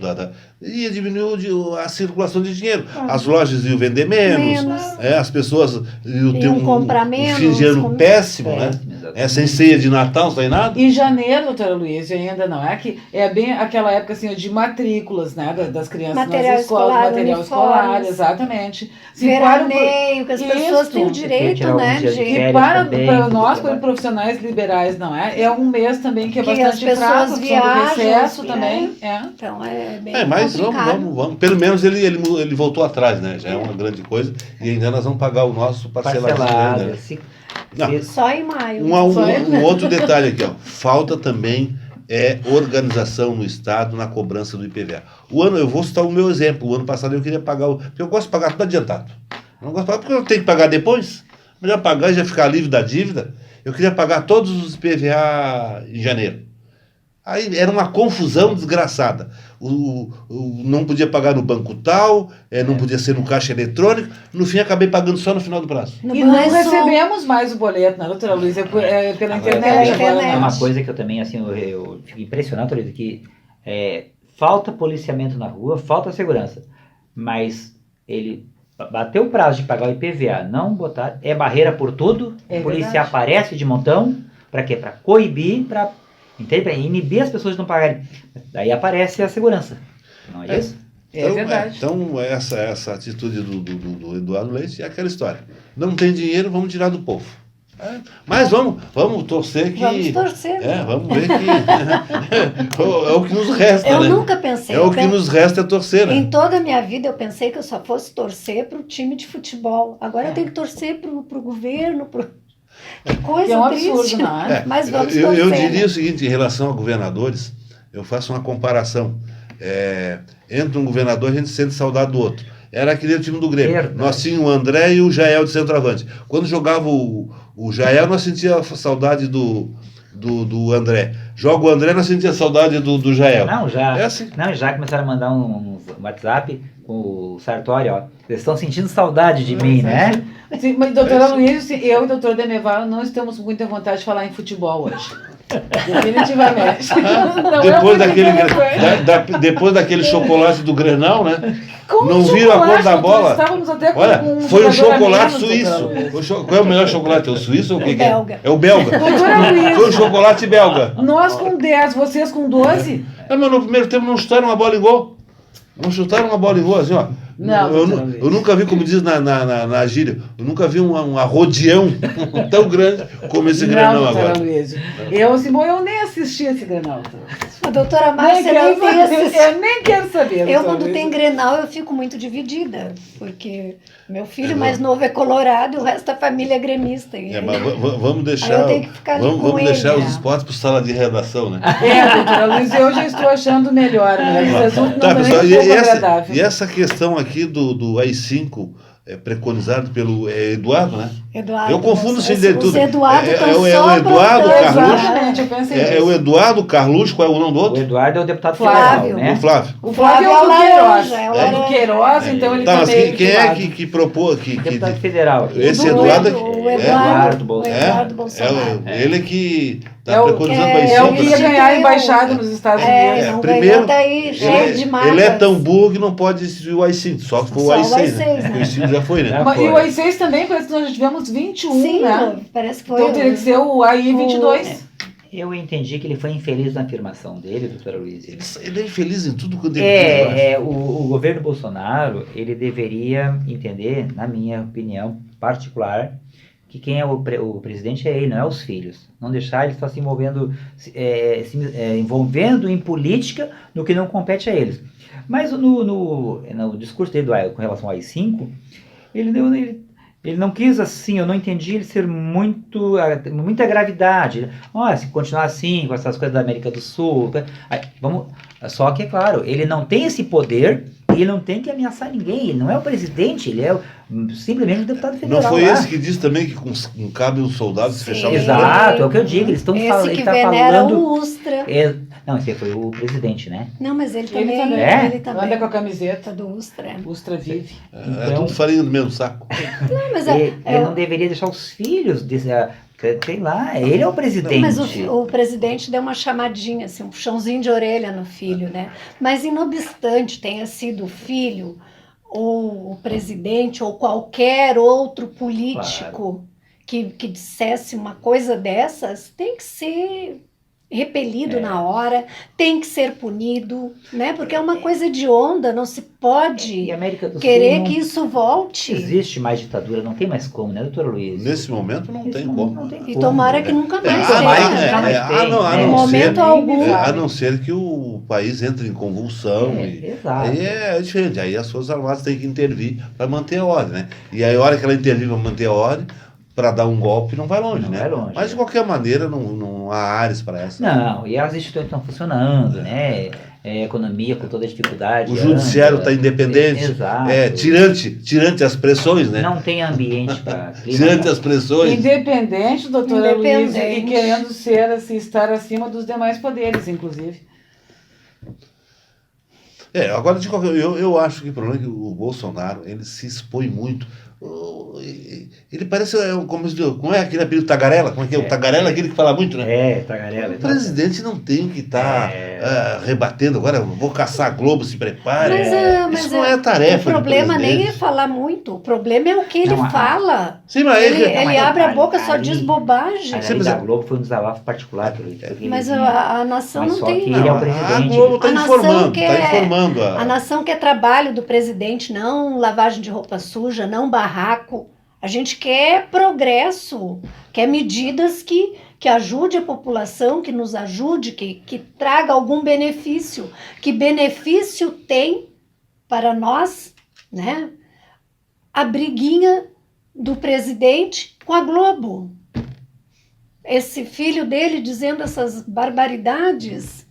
ia diminuir a circulação de dinheiro. As lojas iam vender menos. As pessoas iam ter Iam comprar um menos, fim de ano péssimo, né? Exatamente. Sem ceia de Natal, sem nada. Em janeiro, doutora Luiz, ainda não é que é bem aquela época assim de matrículas, né, das crianças Material nas escolas, escolar, material escolar, uniformes. exatamente. Se para o- Veraneio, que as pessoas Isso. têm o Tem que direito, tirar né, alguns dias de de... férias. E para também, nós, porque- como profissionais liberais, não é? É um mês também que é Que as bastante pessoas fraco, a questão do viajam, recesso né? também. É. Então é bem Mas complicado. vamos. Pelo menos ele voltou atrás, né? Já é uma grande coisa. E ainda nós vamos pagar o nosso parceladinho Parcelado. ainda, né? Se- Só em maio. Um outro detalhe aqui, ó. Falta também organização no Estado na cobrança do IPVA. Eu vou citar o meu exemplo. O ano passado eu queria pagar, porque eu gosto de pagar tudo adiantado. Eu não gosto de pagar porque eu tenho que pagar depois. Melhor pagar e já ficar livre da dívida. Eu queria pagar todos os IPVA em janeiro. Aí era uma confusão desgraçada. Não podia pagar no banco tal, não podia ser no caixa eletrônico. No fim, acabei pagando só no final do prazo. No E não banco, recebemos mais o boleto, né, doutora Luiz? É pela Agora, internet pela agora. É né? uma coisa que eu também, assim, eu fico impressionado, Luiz, que falta policiamento na rua, falta segurança. Mas ele bateu o prazo de pagar o IPVA, não botar, é barreira por tudo, É o polícia verdade. aparece de montão, para quê? Para coibir, para inibir as pessoas de não pagarem. Daí aparece a segurança, não é isso? É verdade. Então, essa atitude do Eduardo Leite é aquela história. Não tem dinheiro, vamos tirar do povo. Mas vamos torcer que... Vamos torcer. Vamos ver que... é o que nos resta, Eu né? nunca pensei. É o que nos resta é torcer, né? Em toda a minha vida eu pensei que eu só fosse torcer para o time de futebol. Agora eu tenho que torcer para o governo. Que coisa Que é um triste. absurdo, não é? Mas vamos eu torcer. diria né? o seguinte, em relação a governadores, eu faço uma comparação. Entra um governador, a gente sente saudade do outro. era aquele time do Grêmio. Verdade. Nós tínhamos o André e o Jael de centroavante. Quando jogava o Jael, nós sentíamos saudade do André. Joga o André, nós sentíamos saudade do Jael. Não, já, É assim. não, já começaram a mandar um WhatsApp com o Sartori, ó. Eles estão sentindo saudade de mim, né? Sim, mas, doutora Luiz, eu e o doutor Demeval não estamos com muita vontade de falar em futebol hoje. Definitivamente. Não é Depois uma daquele, coisa. depois daquele chocolate do Grenal, né? Como Não viram a cor da chocolate, bola? nós estávamos até com Olha, um foi o jogador a chocolate menos, suíço. doutora Luiz. Qual é o melhor chocolate? É o suíço ou o que que é? belga. É o belga. Doutora Luiz, Foi o chocolate belga. nós com 10, vocês com 12? Mas no primeiro tempo não chutaram uma bola em gol. Não chutaram uma bola em gol, assim, ó. Não, eu, doutora Luiz. eu nunca vi, como diz na gíria, eu nunca vi um arrodeão tão grande como esse Grenal Não, doutora agora. Luiz. Eu nem assisti esse Grenal. A doutora Nem Márcia nem tem quero, assistido. eu nem quero saber. Eu, doutora quando Luiz. tem Grenal, eu fico muito dividida, porque meu filho mais novo é colorado e o resto da família é gremista. E Mas vamos aí deixar, eu tenho que ficar ali vamos, com vamos deixar ele, os né? esportes para sala de redação, né? Doutora Luiz, eu já estou achando melhor, né? Esse assunto não Tá, é nem pessoal, um pouco agradável. e essa questão aqui do AI-5 preconizado pelo Eduardo, né? Eduardo, Eu confundo o filho dele tudo. Os Eduardo É estão o só Eduardo aprontando, Carluxo. né? Exatamente, eu pensei É o nisso. Eduardo Carluxo, qual é o nome do O outro? Eduardo é o deputado Flávio. federal, né? O Flávio. O Flávio é o do Flávio é o Queiroz. laranja, é o É do laranja. Queiroz, então ele Tá, mas também. quem é que propôs? Deputado federal. Esse O Eduardo o é- Eduardo, Bolsonaro. o Eduardo Bolsonaro. Ele que está É o- preconizando o É o AI-5. que ia né? ganhar a embaixada nos Estados É, Unidos. não primeiro, ganhou, tá aí, cheio de marcas. ele é tão burro que não pode existir o AI-5, só que for o Só o AI-6, AI-6, né? né? O AI-5 já foi, né? Já Mas- foi. E o AI-6 também, parece que nós já tivemos 21, Sim, né? parece que foi. Então teria que ser o AI-22. Eu entendi que ele foi infeliz na afirmação dele, doutora Luiz. Ele é infeliz em tudo quanto ele diz, eu acho. O governo Bolsonaro, ele deveria entender, na minha opinião particular, que quem é o presidente é ele, não é os filhos. Não deixar ele só se envolvendo, envolvendo em política no que não compete a eles. Mas no discurso dele com relação ao AI-5, ele não quis assim, eu não entendi ele ser muita gravidade. Se continuar assim, com essas coisas da América do Sul, só que é claro, ele não tem esse poder e ele não tem que ameaçar ninguém, ele não é o presidente, ele é simplesmente o deputado federal. Não foi lá. esse que disse também que não cabe um soldado se Sim. fechar um Exato, é o que eu digo, eles estão Esse falando. que Ele tá venera falando. o Ustra. Não, esse foi o presidente, né? Não, mas ele Ele também. também. É? Ele também. Anda com a camiseta. do Ustra. Ustra vive. É tudo farinha do mesmo saco. Não, mas Ele não deveria deixar os filhos, sei lá, ele é o presidente. Mas o presidente deu uma chamadinha, assim, um puxãozinho de orelha no filho, né? Mas, não obstante tenha sido o filho, ou o presidente, ou qualquer outro político que dissesse uma coisa dessas, tem que ser repelido na hora, tem que ser punido, né? Porque é uma coisa de onda, não se pode E a América do querer Sul não que isso volte. existe mais ditadura, não tem mais como, né, doutora Luiz? Nesse momento não Nesse tem momento como. não tem E como, tomara né? que nunca mais Nunca mais, tenha. nunca mais tem, né? Em momento algum. A não ser que o país entre em convulsão. Exato. Aí é diferente. Aí as Forças Armadas têm que intervir para manter a ordem, né? E aí a hora que ela intervir para manter a ordem, para dar um golpe, não vai longe, Não né? vai longe, Mas de qualquer maneira, não há áreas para essa. Não, e as instituições estão funcionando, né? A economia com toda a dificuldade. O judiciário anda. está independente. Exato. Tirante as pressões, né? Não tem ambiente para Tirante as pressões. Independente, doutora Luiz, e Independente. querendo ser, assim, estar acima dos demais poderes, inclusive. Agora, eu acho que o problema é que o Bolsonaro, ele se expõe muito. Ele parece, como é aquele apelido Tagarela? Como é que é? O Tagarela é aquele que fala muito, né? Tagarela. O presidente não tem que estar rebatendo agora, vou caçar a Globo, se prepare. Mas Isso não é tarefa o problema do nem é presidente. falar muito, o problema é o que ele Não, fala. Sim, mas Ele abre a boca, só ali- diz bobagem. A lei da Globo foi um desabafo particular. Mas a nação Mas não só tem. que ele é o a presidente. Globo está A nação informando, quer- informando. A nação quer trabalho do presidente, não lavagem de roupa suja, não barraco. A gente quer progresso, quer medidas que ajude a população, que nos ajude, que traga algum benefício. Que benefício tem para nós, né? A briguinha do presidente com a Globo. Esse filho dele dizendo essas barbaridades.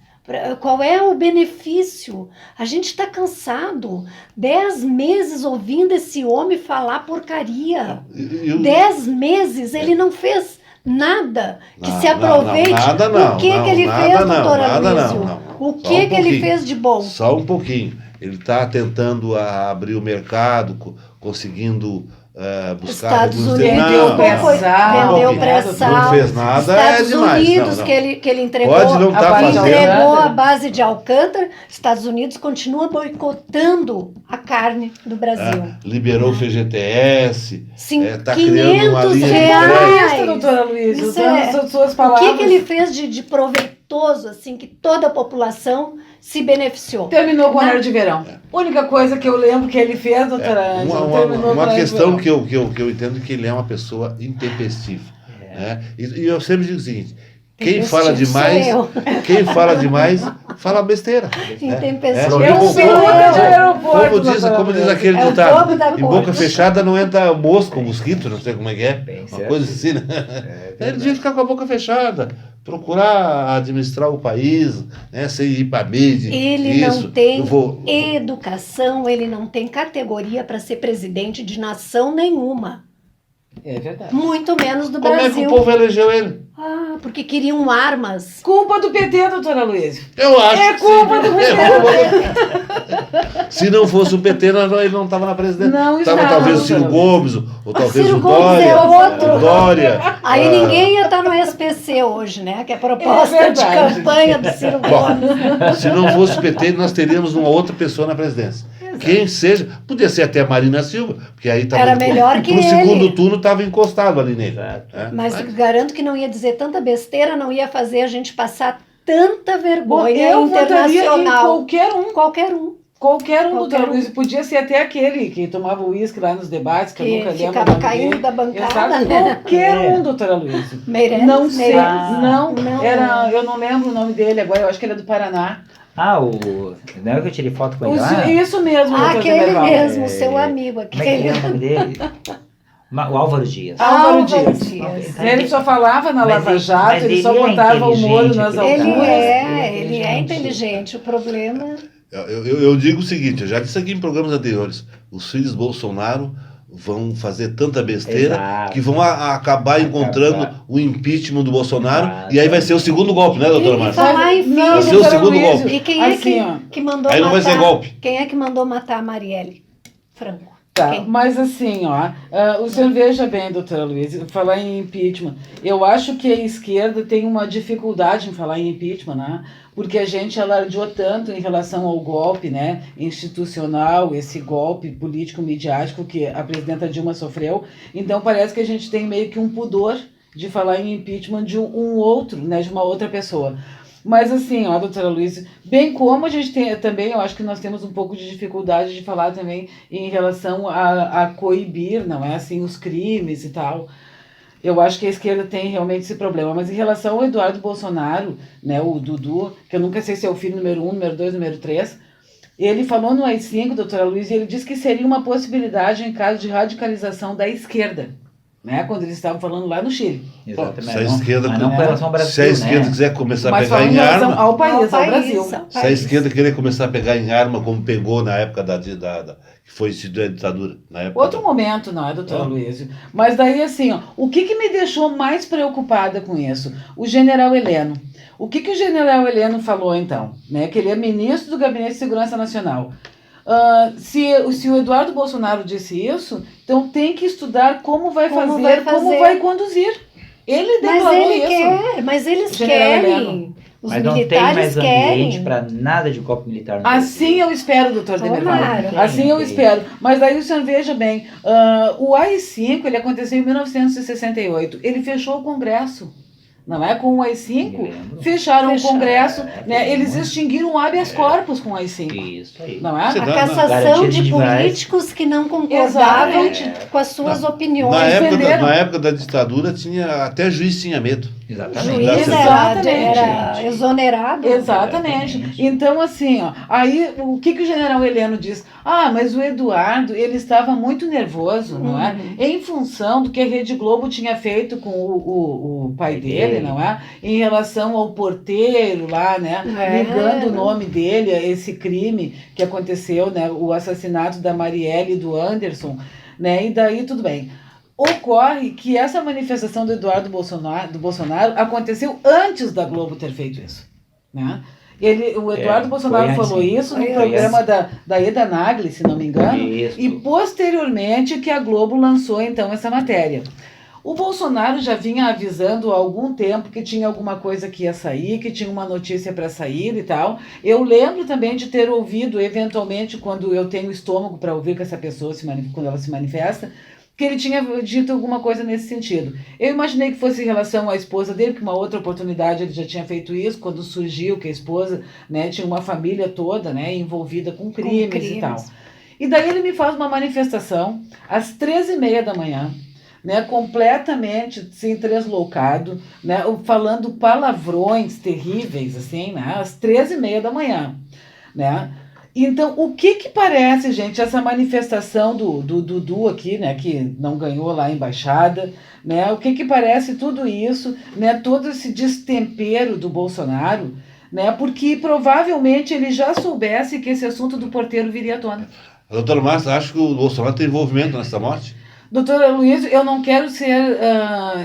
Qual é o benefício? A gente está cansado. 10 meses ouvindo esse homem falar porcaria. 10 meses, ele não fez nada que se aproveite. Nada O que ele fez, doutora Aloysio? O que ele fez de bom? Só um pouquinho. Ele está tentando abrir o mercado, conseguindo buscar... Estados Unidos vendeu pré-sal. Não fez nada, Estados demais. Unidos, não. que ele entregou, Pode não estar fazendo. Entregou a base de Alcântara. Estados Unidos continua boicotando a carne do Brasil. Liberou o FGTS. Está 500 criando uma linha reais. Isso, doutora Luísa, Isso usando as suas O palavras. que ele fez de proveitoso, assim, que toda a população se beneficiou? Terminou com o horário de verão. Única coisa que eu lembro que ele fez, doutora Ângela, terminou com o Uma horário de questão verão. que eu entendo que ele é uma pessoa intempestiva. Né? E eu sempre digo o seguinte: quem fala demais, fala besteira. Intempestivo. Eu sou de aeroporto. Como diz aquele É o ditado, povo da em boca corte. fechada não entra mosca, mosquito, não sei como é que é. Bem Uma certo. coisa assim, né? Ele devia ficar com a boca fechada, procurar administrar o país, né, sem ir para a mídia. Ele Isso. não tem Eu vou- educação, ele não tem categoria para ser presidente de nação nenhuma. É verdade. Muito menos do Como é que Brasil. o povo elegeu ele? Porque queriam armas. Culpa do PT, doutora Luísa. Eu acho É que culpa sim. do É, se não fosse o PT, ele não estava na presidência. Não Estava estava, talvez o Ciro doutora Gomes, ou talvez Ciro o Gomes Dória. é outro. O Dória. Aí ninguém ia estar no SPC hoje, né? Que é a proposta É de verdade. campanha do Ciro Gomes. Se não fosse o PT, nós teríamos uma outra pessoa na presidência. Quem seja, podia ser até a Marina Silva, porque aí estava Era melhor que pro ele. segundo turno estava encostado ali nele. Exato. né? Mas garanto que não ia dizer tanta besteira, não ia fazer a gente passar tanta vergonha eu votaria em internacional. qualquer um. Qualquer um. Qualquer um, doutora Qualquer um. Luísa. Podia ser até aquele que tomava uísque lá nos debates, que eu Que nunca lembro. ficava o nome caindo dele. da bancada, Exato. né? Qualquer um, doutora Luísa. Meirelles, Não sei, Meirelles. não, era, eu não lembro o nome dele agora, eu acho que ele é do Paraná. Não é que eu tirei foto com ele lá? Isso mesmo, doutor Aquele Demerval. mesmo, seu amigo. Como é que Aquele. é o nome dele? O Álvaro Dias. Álvaro Álvaro Dias. Dias. Ele só falava na Mas Lava ele- Jato, mas ele só ele é botava o molho nas inteligente, Ele alturas. ele é inteligente. O problema. Eu digo o seguinte, eu já disse aqui em programas anteriores, os filhos Bolsonaro vão fazer tanta besteira Exato. que vão acabar encontrando Acabar. o impeachment do Bolsonaro Exato. e aí vai ser o segundo golpe, né, doutora E Márcia? falar em Não, Vai ser o doutora segundo Luísa, golpe. E quem é assim, ó, que mandou Aí não vai matar? ser golpe. Quem é que mandou matar a Marielle Franco? Tá, Quem? mas assim, ó, o senhor veja bem, doutora Luísa, falar em impeachment. Eu acho que a esquerda tem uma dificuldade em falar em impeachment, né? Porque a gente alardeou tanto em relação ao golpe, né, institucional, esse golpe político-midiático que a presidenta Dilma sofreu. Então parece que a gente tem meio que um pudor de falar em impeachment de um outro, né, de uma outra pessoa. Mas assim, ó, doutora Luísa, bem como a gente tem também, eu acho que nós temos um pouco de dificuldade de falar também em relação a coibir, não é assim, os crimes e tal. Eu acho que a esquerda tem realmente esse problema. Mas em relação ao Eduardo Bolsonaro, né, o Dudu, que eu nunca sei se é o filho número 1, número 2, número 3, ele falou no AI-5, doutora Luísa, e ele disse que seria uma possibilidade em caso de radicalização da esquerda, né, quando eles estavam falando lá no Chile. Exatamente. Se a esquerda, Mas não com relação ao Brasil, se a esquerda né? quiser começar a Mas pegar falando em em relação arma, ao país, ao Ao Brasil. país, ao se a país. esquerda querer começar a pegar em arma, como pegou na época que foi instituída a ditadura, na época Outro momento, não é, doutora Luísa? Mas daí, assim, ó, o que me deixou mais preocupada com isso? O general Heleno. O que o general Heleno falou, então? Né? Que ele é ministro do Gabinete de Segurança Nacional. Se o Eduardo Bolsonaro disse isso, então tem que estudar como vai Como fazer, vai como fazer. vai conduzir. Ele Mas declarou ele isso. quer, mas eles General querem. Heleno. Os Mas não tem militares mais ambiente querem. para nada de golpe militar no Assim Brasil. eu espero, doutor Demerval. Tomara. Assim eu Tem. espero. Mas daí o senhor veja bem, o AI-5 ele aconteceu em 1968. Ele fechou o Congresso. Não é? Com o Me AI-5, lembro. fecharam o Fecharam. Congresso. É, Né? Eles muito. extinguiram o habeas corpus com o AI-5. Isso aí. Não é? Você A dá- cassação Garantias de individuais. políticos que não concordavam Exatamente. com as suas opiniões. na época, entenderam? na época da ditadura, até juiz tinha medo. O Exatamente. juiz era Exatamente. exonerado. Exatamente. Então, assim, ó, aí o que o general Heleno diz? Ah, mas o Eduardo, ele estava muito nervoso, não é? Em função do que a Rede Globo tinha feito com o pai dele, não é? Em relação ao porteiro lá, né? Ligando o nome dele a esse crime que aconteceu, né? O assassinato da Marielle e do Anderson, né? E daí tudo bem. Ocorre que essa manifestação do Eduardo Bolsonaro aconteceu antes da Globo ter feito isso, né? O Eduardo Bolsonaro falou isso no programa da Eda Nagli, se não me engano, e posteriormente que a Globo lançou então essa matéria. O Bolsonaro já vinha avisando há algum tempo que tinha alguma coisa que ia sair, que tinha uma notícia para sair e tal. Eu lembro também de ter ouvido, eventualmente, quando eu tenho estômago para ouvir que essa pessoa, quando ela se manifesta, que ele tinha dito alguma coisa nesse sentido. Eu imaginei que fosse em relação à esposa dele, que uma outra oportunidade ele já tinha feito isso, quando surgiu que a esposa, né, tinha uma família toda, né, envolvida com crimes e tal. E daí ele me faz uma manifestação às 13h30 da manhã, né, completamente assim, translocado, né, falando palavrões terríveis, assim, né, às 13h30 da manhã, né. Então, o que parece, gente, essa manifestação do Dudu aqui, né, que não ganhou lá a embaixada, né, o que parece tudo isso, né, todo esse destempero do Bolsonaro, né, porque provavelmente ele já soubesse que esse assunto do porteiro viria à tona. Doutor Márcio, acha que o Bolsonaro tem envolvimento nessa morte? Doutora Luísa, eu não quero ser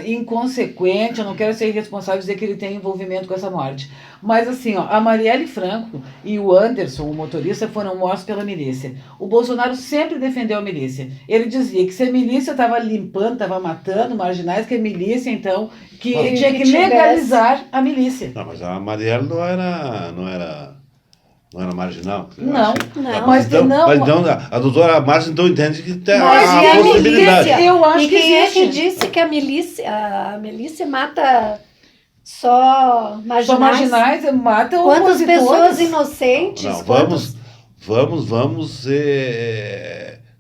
inconsequente, eu não quero ser irresponsável dizer que ele tem envolvimento com essa morte. Mas assim, ó, a Marielle Franco e o Anderson, o motorista, foram mortos pela milícia. O Bolsonaro sempre defendeu a milícia. Ele dizia que se a milícia estava limpando, estava matando marginais, que a milícia, então, que tinha que legalizar a milícia. Não, mas a Marielle não era marginal. Não, mas então a doutora Márcia então entende que tem Mas a e a possibilidade. milícia? Eu acho e que quem é que existe. disse que a milícia mata só marginais? Só marginais, mata Quantas opositores. pessoas inocentes? Não, quantos... vamos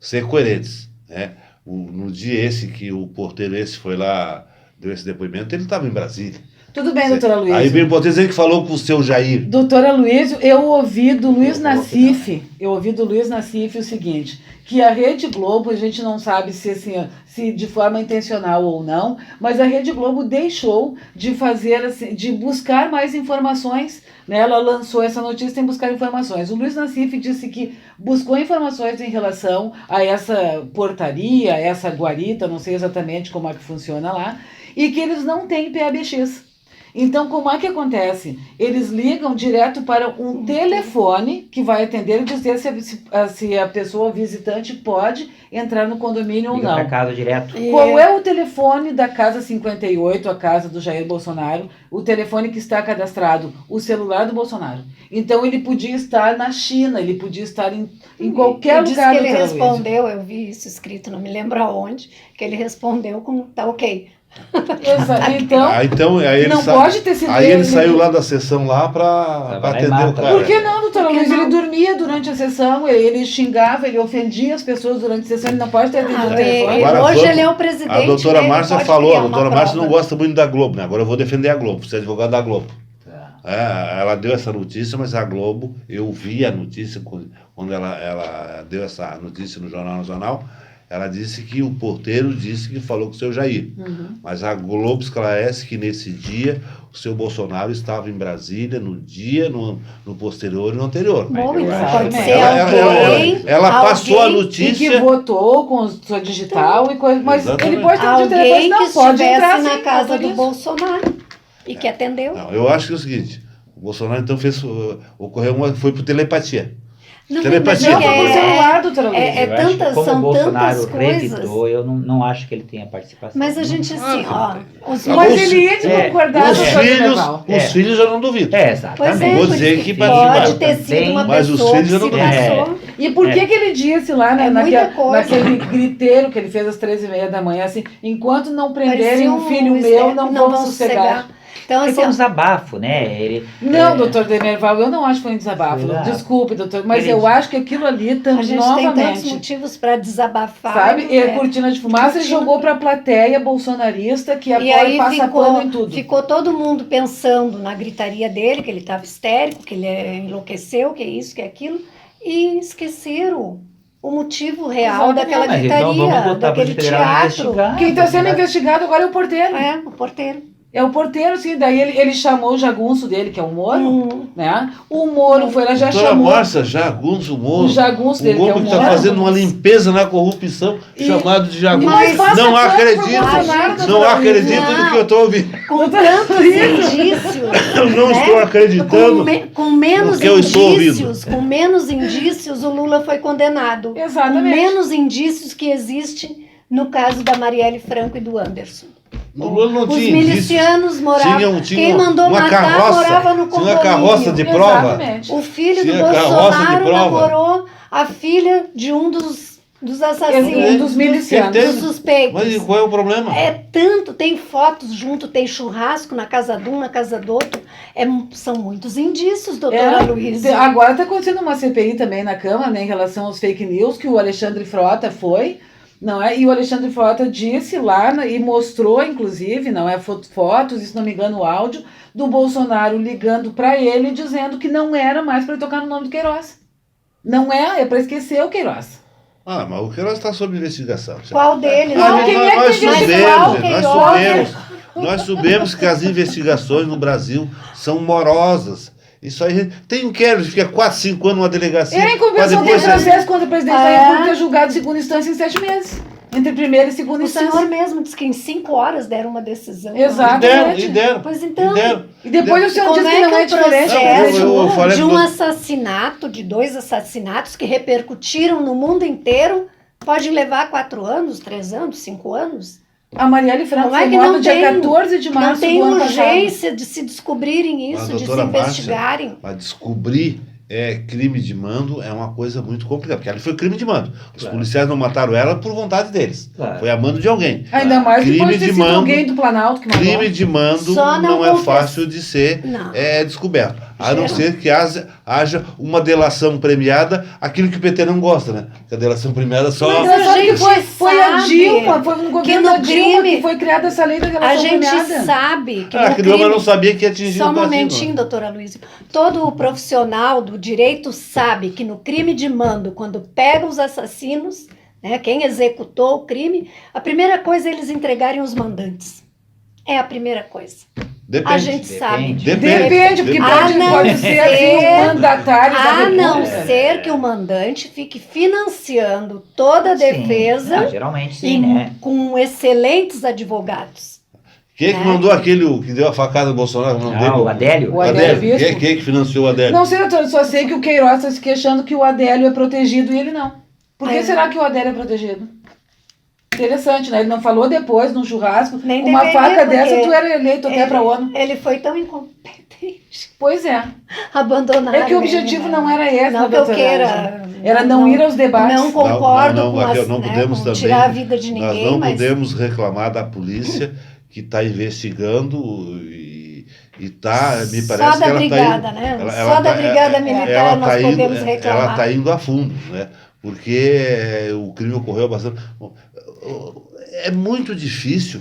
ser coerentes, né? No dia esse que o porteiro esse foi lá, deu esse depoimento, ele estava em Brasília. Tudo bem, doutora Luísa. Aí bem pode dizer que falou com o seu Jair. Doutora Luísa, eu ouvi do Luiz Nassif o seguinte, que a Rede Globo, a gente não sabe se de forma intencional ou não, mas a Rede Globo deixou de fazer, assim, de buscar mais informações, né? Ela lançou essa notícia em buscar informações. O Luiz Nassif disse que buscou informações em relação a essa portaria, essa guarita, não sei exatamente como é que funciona lá, e que eles não têm PABX. Então, como é que acontece? Eles ligam direto para um telefone que vai atender e dizer se a pessoa visitante pode entrar no condomínio ou não. Para casa direto. Qual é o telefone da Casa 58, a casa do Jair Bolsonaro? O telefone que está cadastrado, o celular do Bolsonaro. Então, ele podia estar na China, ele podia estar em qualquer lugar do Ele Luiz. respondeu, eu vi isso escrito, não me lembro aonde, que ele respondeu com tá ok. Então aí não pode ter sido aí ele saiu lá da sessão lá para atender o cara. Por que não, doutora Luísa? Ele dormia durante a sessão, ele xingava, ele ofendia as pessoas durante a sessão, ele não pode ter atendido o telefone. Agora, hoje ele é o presidente. A doutora Márcia falou, a doutora Márcia não gosta gosta muito da Globo, né? Agora eu vou defender a Globo, você é advogado da Globo. Ela deu essa notícia, mas a Globo, eu vi a notícia quando ela deu essa notícia no Jornal Nacional. Ela disse que o porteiro disse que falou com o seu Jair. Mas a Globo esclarece que nesse dia o seu Bolsonaro estava em Brasília, no posterior e no anterior. Bom, pode ser alguém. Ela passou a E notícia. que votou com sua digital e coisa, mas Exatamente. ele pode ter pedido telefone, Alguém que não pode entrar estivesse na sem casa do autorização. Bolsonaro e que atendeu. Não, eu acho que é o seguinte: o Bolsonaro então foi por telepatia. Não, Telepatia. Não, foi por celular, doutora Luísa. Eu acho que como são o Bolsonaro tantas coisas. revidou, eu não acho que ele tenha participação. Mas a gente assim, Mas ele ia de concordar Os com filhos, filhos eu não duvido. Exatamente. Pois é, Vou dizer que pode ter sido uma mas os pessoa que filhos eu se não passou. E por que ele disse lá, né, É muita coisa. naquele griteiro que ele fez às 13h30 da manhã, assim, enquanto não prenderem Parecia um filho um meu, não vão sossegar. Então, Ele assim, foi um ó, desabafo, né? Ele, Não, doutor Demerval, eu não acho que foi um desabafo. Será? Desculpe, doutor, mas Ele- eu acho que aquilo ali, a gente tem tantos novamente, motivos para desabafar. sabe? E né? cortina de fumaça Cortina- jogou para a plateia bolsonarista que E apoia aí e passa pano em tudo. ficou todo mundo pensando na gritaria dele, que ele estava histérico, que ele enlouqueceu, que é isso, que é aquilo, e esqueceram o motivo real Exatamente. daquela Mas então gritaria, vamos botar a daquele Polícia Federal a teatro. investigar. Quem está sendo Né? investigado agora é o porteiro. É, o porteiro. É o porteiro, sim. Daí ele chamou o jagunço dele, que é o Moro, né? O Moro foi lá, já Doutora chamou Márcia, jagunço, o Moro. jagunço O dele, que é homem o que está Moro. fazendo uma limpeza na corrupção, E- chamado de jagunço. Mas faça Não tanto pro acredito, Bolsonaro, não doutora acredito Luísa. no que eu estou ouvindo. Com tantos indícios. Eu não né? estou acreditando. Com menos no que eu estou indícios, com menos indícios, o Lula foi condenado. Com Exatamente. menos indícios que existe no caso da Marielle Franco e do Anderson. O Lula não Os tinha indícios. milicianos moravam. Tinha Quem mandou uma matar carroça, morava no tinha uma condomínio. carroça de prova. Exatamente. O filho Tinha do carroça de Bolsonaro prova. namorou a filha de um dos assassinos, Um dos milicianos. Quem dos tem? suspeitos. Mas qual é o problema? É tanto, tem fotos junto, tem churrasco na casa de um, na casa do outro. São muitos indícios, doutora Luísa. Agora está acontecendo uma CPI também na Câmara, né, em relação aos fake news, que o Alexandre Frota foi, não é? E o Alexandre Frota disse lá, e mostrou, inclusive, não é, fotos, e se não me engano, o áudio, do Bolsonaro ligando para ele, dizendo que não era mais para ele tocar no nome do Queiroz. Não é para esquecer o Queiroz. Ah, mas o Queiroz está sob investigação. Qual deles? Não, né? quem é que nós tem soubemos, qual gente, Queiroz? nós soubemos que as investigações no Brasil são morosas. Isso aí tem inquérito, fica 4, 5 anos numa delegacia. Ele, em pra compensação, tem depois processo contra o presidente da É. República julgado em segunda instância em 7 meses. Entre primeira e segunda O instância. senhor mesmo disse que em 5 horas deram uma decisão. Exato. E deram. Pois então, E deram. E depois o senhor como diz que é não que é um diferente. processo Eu falei de pro um doutor- assassinato, de 2 assassinatos que repercutiram no mundo inteiro, pode levar 4 anos, 3 anos, 5 anos? A Marielle Franco Não é foi que morta não dia tem- 14 de Não março tem do ano passado. urgência de se descobrirem Mas, isso, de se doutora Márcia, investigarem. Para descobrir crime de mando é uma coisa muito complicada, porque ali foi crime de mando. Os Claro. policiais não mataram ela por vontade deles. Claro. Foi a mando de alguém. Ainda mais Crime depois de ter de sido mando- alguém do Planalto que mandou. Crime de mando Só não não é confessa- fácil de ser Não. descoberto. A não Geral. ser que haja uma delação premiada, aquilo que o PT não gosta, né? Que a delação premiada Mas só. engraçado a que gente foi a sabe Dilma, foi no que governo no da Dilma crime- que foi criada essa lei da A relação gente premiada. sabe que Ah, no aquele homem crime... não sabia que ia atingir Só o um Brasil. momentinho, doutora Luísa. Todo o profissional do direito sabe que no crime de mando, quando pega os assassinos, né, quem executou o crime, a primeira coisa é eles entregarem os mandantes. É a primeira coisa. Depende. A gente sabe. Depende, porque A pode, não pode ser assim, ser- um mandatário da A não República. ser que o mandante fique financiando toda a defesa Ah, geralmente e sim, né? com excelentes advogados. Quem é que mandou aquele que deu a facada no Bolsonaro? O nome dele? O Adélio. O Adélio Bispo. Quem é que financiou o Adélio? Não sei, doutor, só sei que o Queiroz está se queixando que o Adélio é protegido e ele não. Por que É. será que o Adélio é protegido? Interessante, né? Ele não falou depois, num churrasco, Nem uma deveria, faca porque dessa, tu era eleito até pra ONU. Ele foi tão incompetente, Pois é. abandonar. É que o objetivo não era esse, Não né, que eu doutora queira. Nádia? Era não ir aos debates. Não concordo Não, com, Raquel, as, não né, podemos com também- tirar a vida de Nós ninguém, não mas podemos reclamar da polícia que está investigando e está, me só parece que da ela está brigada, indo, né? ela Só da tá- brigada militar ela nós tá indo, podemos ela reclamar. está indo a fundo, né? Porque o crime ocorreu bastante. Bom, é muito difícil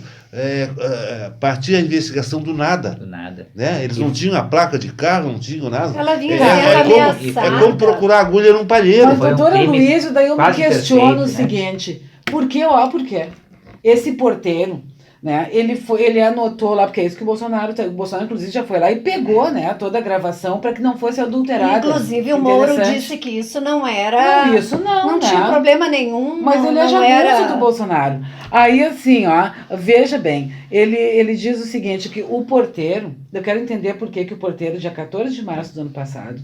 partir a investigação do nada. Do nada. Né? Eles não tinham a placa de carro, não tinham nada. Ela vinha É, sendo é ameaçada. é como procurar agulha num palheiro. Mas, Foi um doutora crime Luísa, daí eu me quase questiono o perfeito, né? seguinte. Por quê? Por quê? Esse porteiro, né, ele anotou lá, porque é isso que o Bolsonaro, inclusive, já foi lá e pegou, né, toda a gravação para que não fosse adulterada. Inclusive, o Moro Interessante. disse que isso não era. Não, isso não, Não né? tinha problema nenhum. Mas não, ele é não jagunço era... do Bolsonaro. Aí, assim, ó, veja bem, ele diz o seguinte, que o porteiro, eu quero entender por que o porteiro, dia 14 de março do ano passado,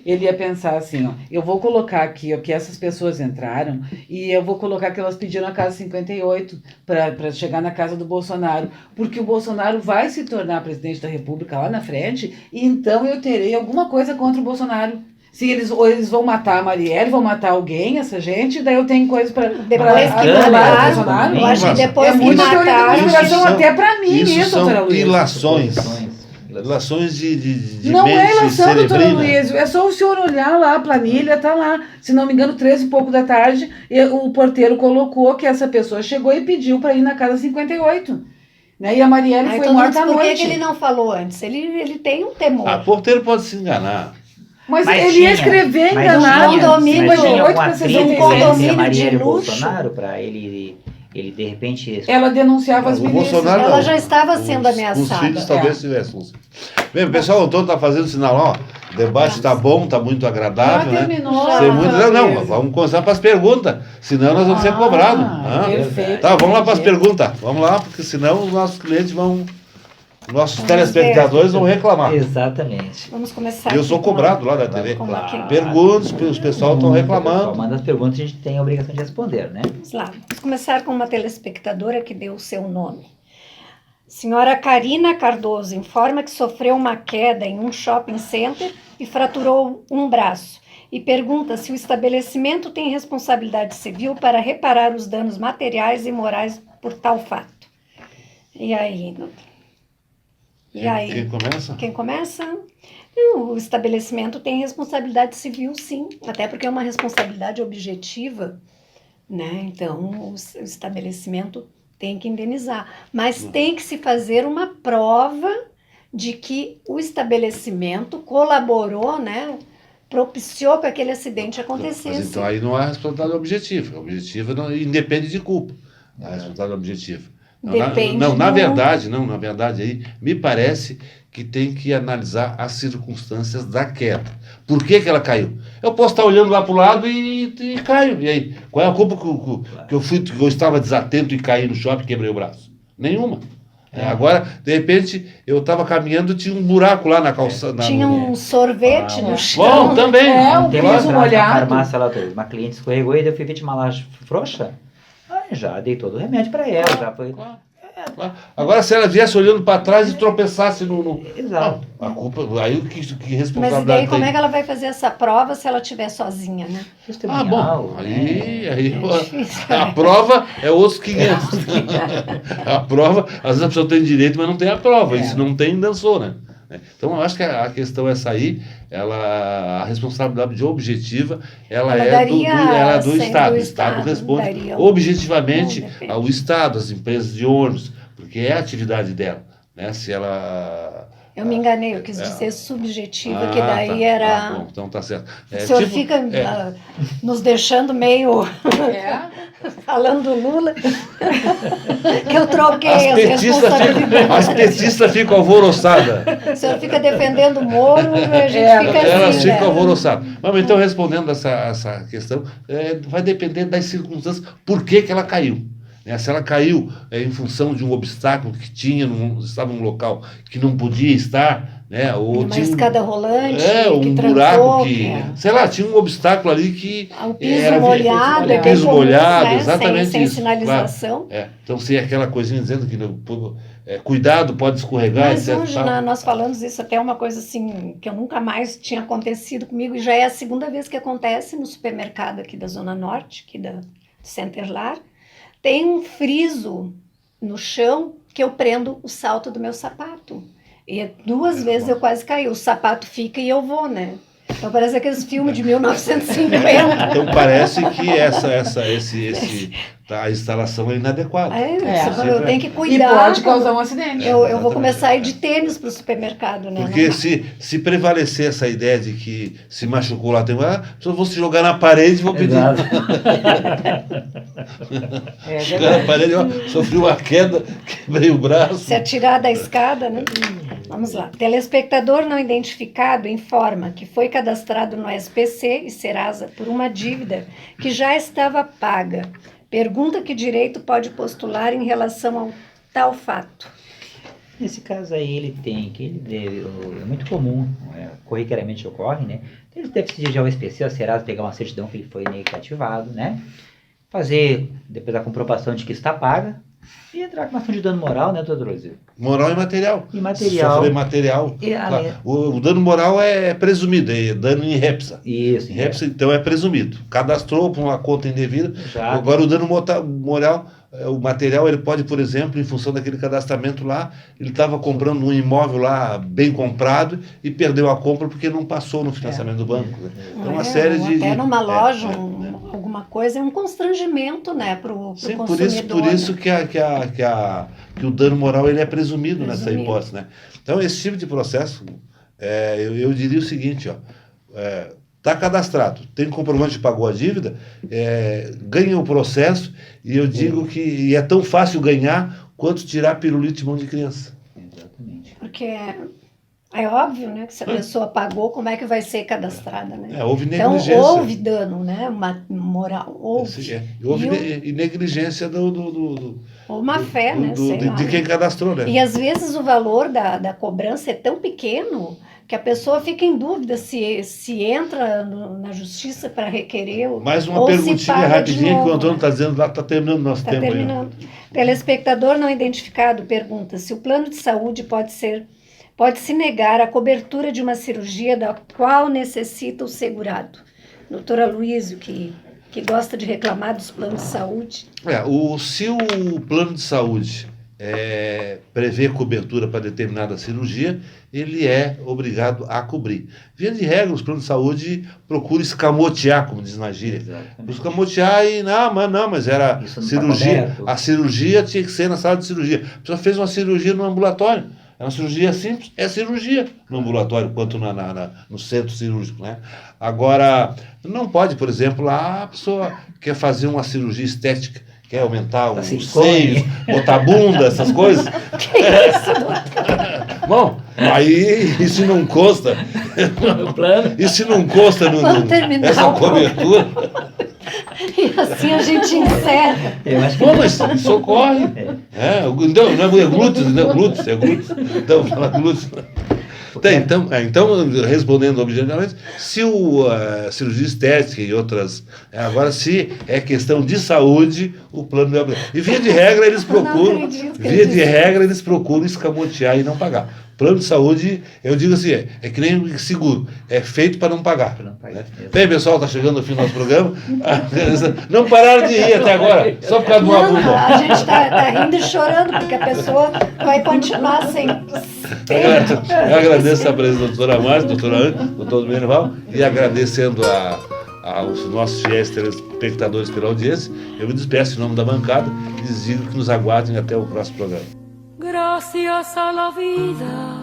ele ia pensar assim, ó, eu vou colocar aqui, ó, que essas pessoas entraram e eu vou colocar que elas pediram a casa 58 para chegar na casa do Bolsonaro, porque o Bolsonaro vai se tornar presidente da República lá na frente e então eu terei alguma coisa contra o Bolsonaro. Se eles vão matar a Marielle, vão matar alguém, essa gente, daí eu tenho coisa para Depois que anular o mataram, Bolsonaro. eu acho que Nossa, depois É que muita teoria da mataram. conspiração Isso são- até para mim, Isso isso, são doutora Luísa. ilações. Ilações de Não é mente ilação, doutora cerebrina. Luiz. É só o senhor olhar lá, a planilha tá lá. Se não me engano, 13 e pouco da tarde, o porteiro colocou que essa pessoa chegou e pediu para ir na casa 58. Né? E a Marielle Aí foi todo mundo morta diz, à por que noite. que ele não falou antes? Ele tem um temor. Ah, porteiro pode se enganar. Mas Mas ele tinha- ia escrever mas enganado. tinha- condomínio- mas tinha 58 algum para atrito 66. entre condomínio a Marielle e de o luxo. Bolsonaro para ele de repente... Ela denunciava as O milícias. Bolsonaro Ela não. já estava sendo Os ameaçada. filhos talvez tivessem. Bem, o pessoal, o Antônio está fazendo sinal lá, ó. O debate está bom, está muito agradável, Já né? terminou. Já. Tem muito... doutora Não, Luiz. vamos começar para as perguntas, senão nós vamos ser cobrados. Hã? Perfeito. Tá, vamos lá para as entendi. perguntas. Vamos lá, porque senão os nossos clientes vão... Nossos telespectadores vão reclamar. Exatamente. Vamos começar Eu aqui sou com cobrado lá da TV. com aqui. Perguntas, os pessoal estão Só reclamando. manda as perguntas, a gente tem a obrigação de responder, né? Vamos lá. Vamos começar com uma telespectadora que deu o seu nome. Senhora Karina Cardoso informa que sofreu uma queda em um shopping center e fraturou um braço. E pergunta se o estabelecimento tem responsabilidade civil para reparar os danos materiais e morais por tal fato. E aí, doutor? E aí? Quem começa? Quem começa? O estabelecimento tem responsabilidade civil, sim, até porque é uma responsabilidade objetiva, né? Então, o estabelecimento tem que indenizar, mas tem que se fazer uma prova de que o estabelecimento colaborou, né? Propiciou que aquele acidente acontecesse. Mas então aí não há responsabilidade objetiva. A objetiva não independe de culpa. A responsabilidade objetiva. Depende Na do- verdade aí me parece que tem que analisar as circunstâncias da queda. Por que ela caiu? Eu posso estar olhando lá para o lado e caio. E aí? Qual é a culpa que eu estava desatento e caí no shopping e quebrei o braço? Nenhuma. Agora, de repente, eu estava caminhando e tinha um buraco lá na calçada. Tinha um sorvete no chão. Bom, também. É, o Tem piso uma atrás na molhado. farmácia lá, uma cliente escorregou e eu fui vítima lá frouxa. Aí já dei todo o remédio para ela, já foi... Agora, se ela viesse olhando para trás e tropeçasse no... Exato. A culpa... Aí que Mas responsabilidade e daí, como tem? é que ela vai fazer essa prova se ela estiver sozinha, né? Ah, bom. Testemunhal, Aí difícil, a prova é outros 500. A prova, às vezes a pessoa tem direito, mas não tem a prova. E se não tem, dançou, né? Então, eu acho que a questão é essa aí, a responsabilidade objetiva, ela Ela é do daria Estado. do O Estado Estado, responde daria objetivamente Não, depende. ao Estado, às empresas de ônibus, porque é a atividade dela. Né? Se ela... Eu me enganei, eu quis dizer subjetiva, que daí tá. era... Ah, bom, então tá certo. O senhor tipo, fica nos deixando meio É. falando Lula, que eu troquei as as responsabilidades. petistas ficam alvoroçadas. O senhor fica defendendo o Moro e a gente fica Elas assim, ficam né? alvoroçadas. Mas então, respondendo essa questão, vai depender das circunstâncias, por que ela caiu. Né? Se ela caiu em função de um obstáculo que tinha, estava num local que não podia estar, né? Ou Uma tinha escada rolante, um que buraco trancou, que, sei lá, tinha um obstáculo ali que o piso era molhado, o é bem piso comum, molhado, né? exatamente sem isso. sinalização. Claro. Então, se é aquela coisinha dizendo que cuidado, pode escorregar, Mas etc. hoje nós falamos isso, até uma coisa assim que eu nunca mais tinha acontecido comigo, e já é a segunda vez que acontece no supermercado aqui da Zona Norte, aqui da Centerlar. Tem um friso no chão que eu prendo o salto do meu sapato. E duas vezes eu quase caí. O sapato fica e eu vou, né? Então parece aqueles filmes de 1950. Então parece que a instalação é inadequada. Eu tenho que E cuidar. pode causar um acidente. Eu vou começar a ir de tênis para o supermercado, né? Porque se prevalecer essa ideia de que se machucou lá, só vou se jogar na parede e vou pedir. Exato. Jogar na parede, sofri uma queda, quebrei o braço. Se atirar da escada, né? Vamos lá. Telespectador não identificado informa que foi cadastrado no SPC e Serasa por uma dívida que já estava paga. Pergunta que direito pode postular em relação ao tal fato. Nesse caso aí é muito comum, corriqueiramente ocorre, né? Ele deve se dirigir ao SPC, ao Serasa, pegar uma certidão que ele foi negativado, né? Fazer, depois da comprovação de que está paga, e entrar com uma ação de dano moral, né, doutor Brasil? Moral e material. E material. Sofrer material. E, Claro. O dano moral é presumido, é dano em repsa. Isso. Em repsa, então, é presumido. Cadastrou para uma conta indevida. Já. Agora, o dano moral o material, ele pode, por exemplo, em função daquele cadastramento lá, ele estava comprando um imóvel lá bem comprado e perdeu a compra porque não passou no financiamento do banco. Né? Então, uma série ou de... até numa loja, alguma coisa, é um constrangimento, né, para o consumidor. Por isso que o dano moral ele é presumido nessa hipótese. Né? Então, esse tipo de processo, eu diria o seguinte, está cadastrado, tem comprovante que pagou a dívida, ganha o processo, e eu digo que é tão fácil ganhar quanto tirar pirulito de mão de criança. Exatamente. Porque é óbvio, né, que se a pessoa pagou, como é que vai ser cadastrada, né? Houve Então, negligência. houve dano, né, uma moral, houve. Houve e negligência Ou má fé, né, sei lá. de quem cadastrou, né? E às vezes o valor da cobrança é tão pequeno que a pessoa fica em dúvida se entra na justiça para requerer Mais uma ou se perguntinha paga de rapidinha que o novo. Antônio está dizendo lá, está terminando o nosso Está tempo aí. terminando. Telespectador não identificado pergunta se o plano de saúde pode se negar a cobertura de uma cirurgia da qual necessita o segurado. Doutora Luísio, que gosta de reclamar dos planos de saúde. Se o plano de saúde prevê cobertura para determinada cirurgia, ele é obrigado a cobrir. Via de regra, os planos de saúde procuram escamotear, como diz na gíria. Exatamente. Escamotear e, mas era Isso não tá cirurgia. coberto. A cirurgia tinha que ser na sala de cirurgia. A pessoa fez uma cirurgia no ambulatório. É uma cirurgia simples, é cirurgia no ambulatório, quanto no centro cirúrgico, né? Agora, não pode, por exemplo, a pessoa quer fazer uma cirurgia estética, quer aumentar os seios, botar bunda, essas coisas. Que isso, doutor? Bom, aí isso não consta. O plano. Isso não consta Vamos terminar nessa o cobertura. E assim a gente encerra. Eu acho que Bom, mas isso ocorre. Não é glúteos, não é glúteos, é glúteos. Então, fala glúteos. Então, respondendo objetivamente, se a cirurgia estética e outras... Agora, se é questão de saúde, o plano é obrigatório. E via de regra, eles procuram escamotear e não pagar. Plano de saúde, eu digo assim, é que nem seguro, é feito para não pagar. Né? Bem, pessoal, está chegando o fim do nosso programa. Não pararam de rir até agora, só por causa do Não, abuso. a gente está rindo e chorando, porque a pessoa vai continuar sem... Eu agradeço a presença da doutora Márcia, doutora Ana, doutor Menival, e agradecendo aos nossos fiéis telespectadores pela audiência. Eu me despeço em nome da bancada e lhes digo que nos aguardem até o próximo programa. Gracias a la vida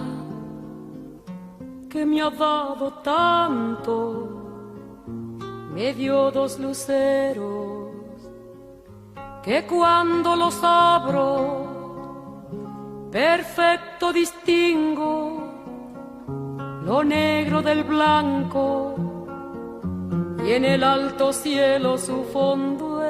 que me ha dado tanto, me dio dos luceros que cuando los abro perfecto distingo lo negro del blanco y en el alto cielo su fondo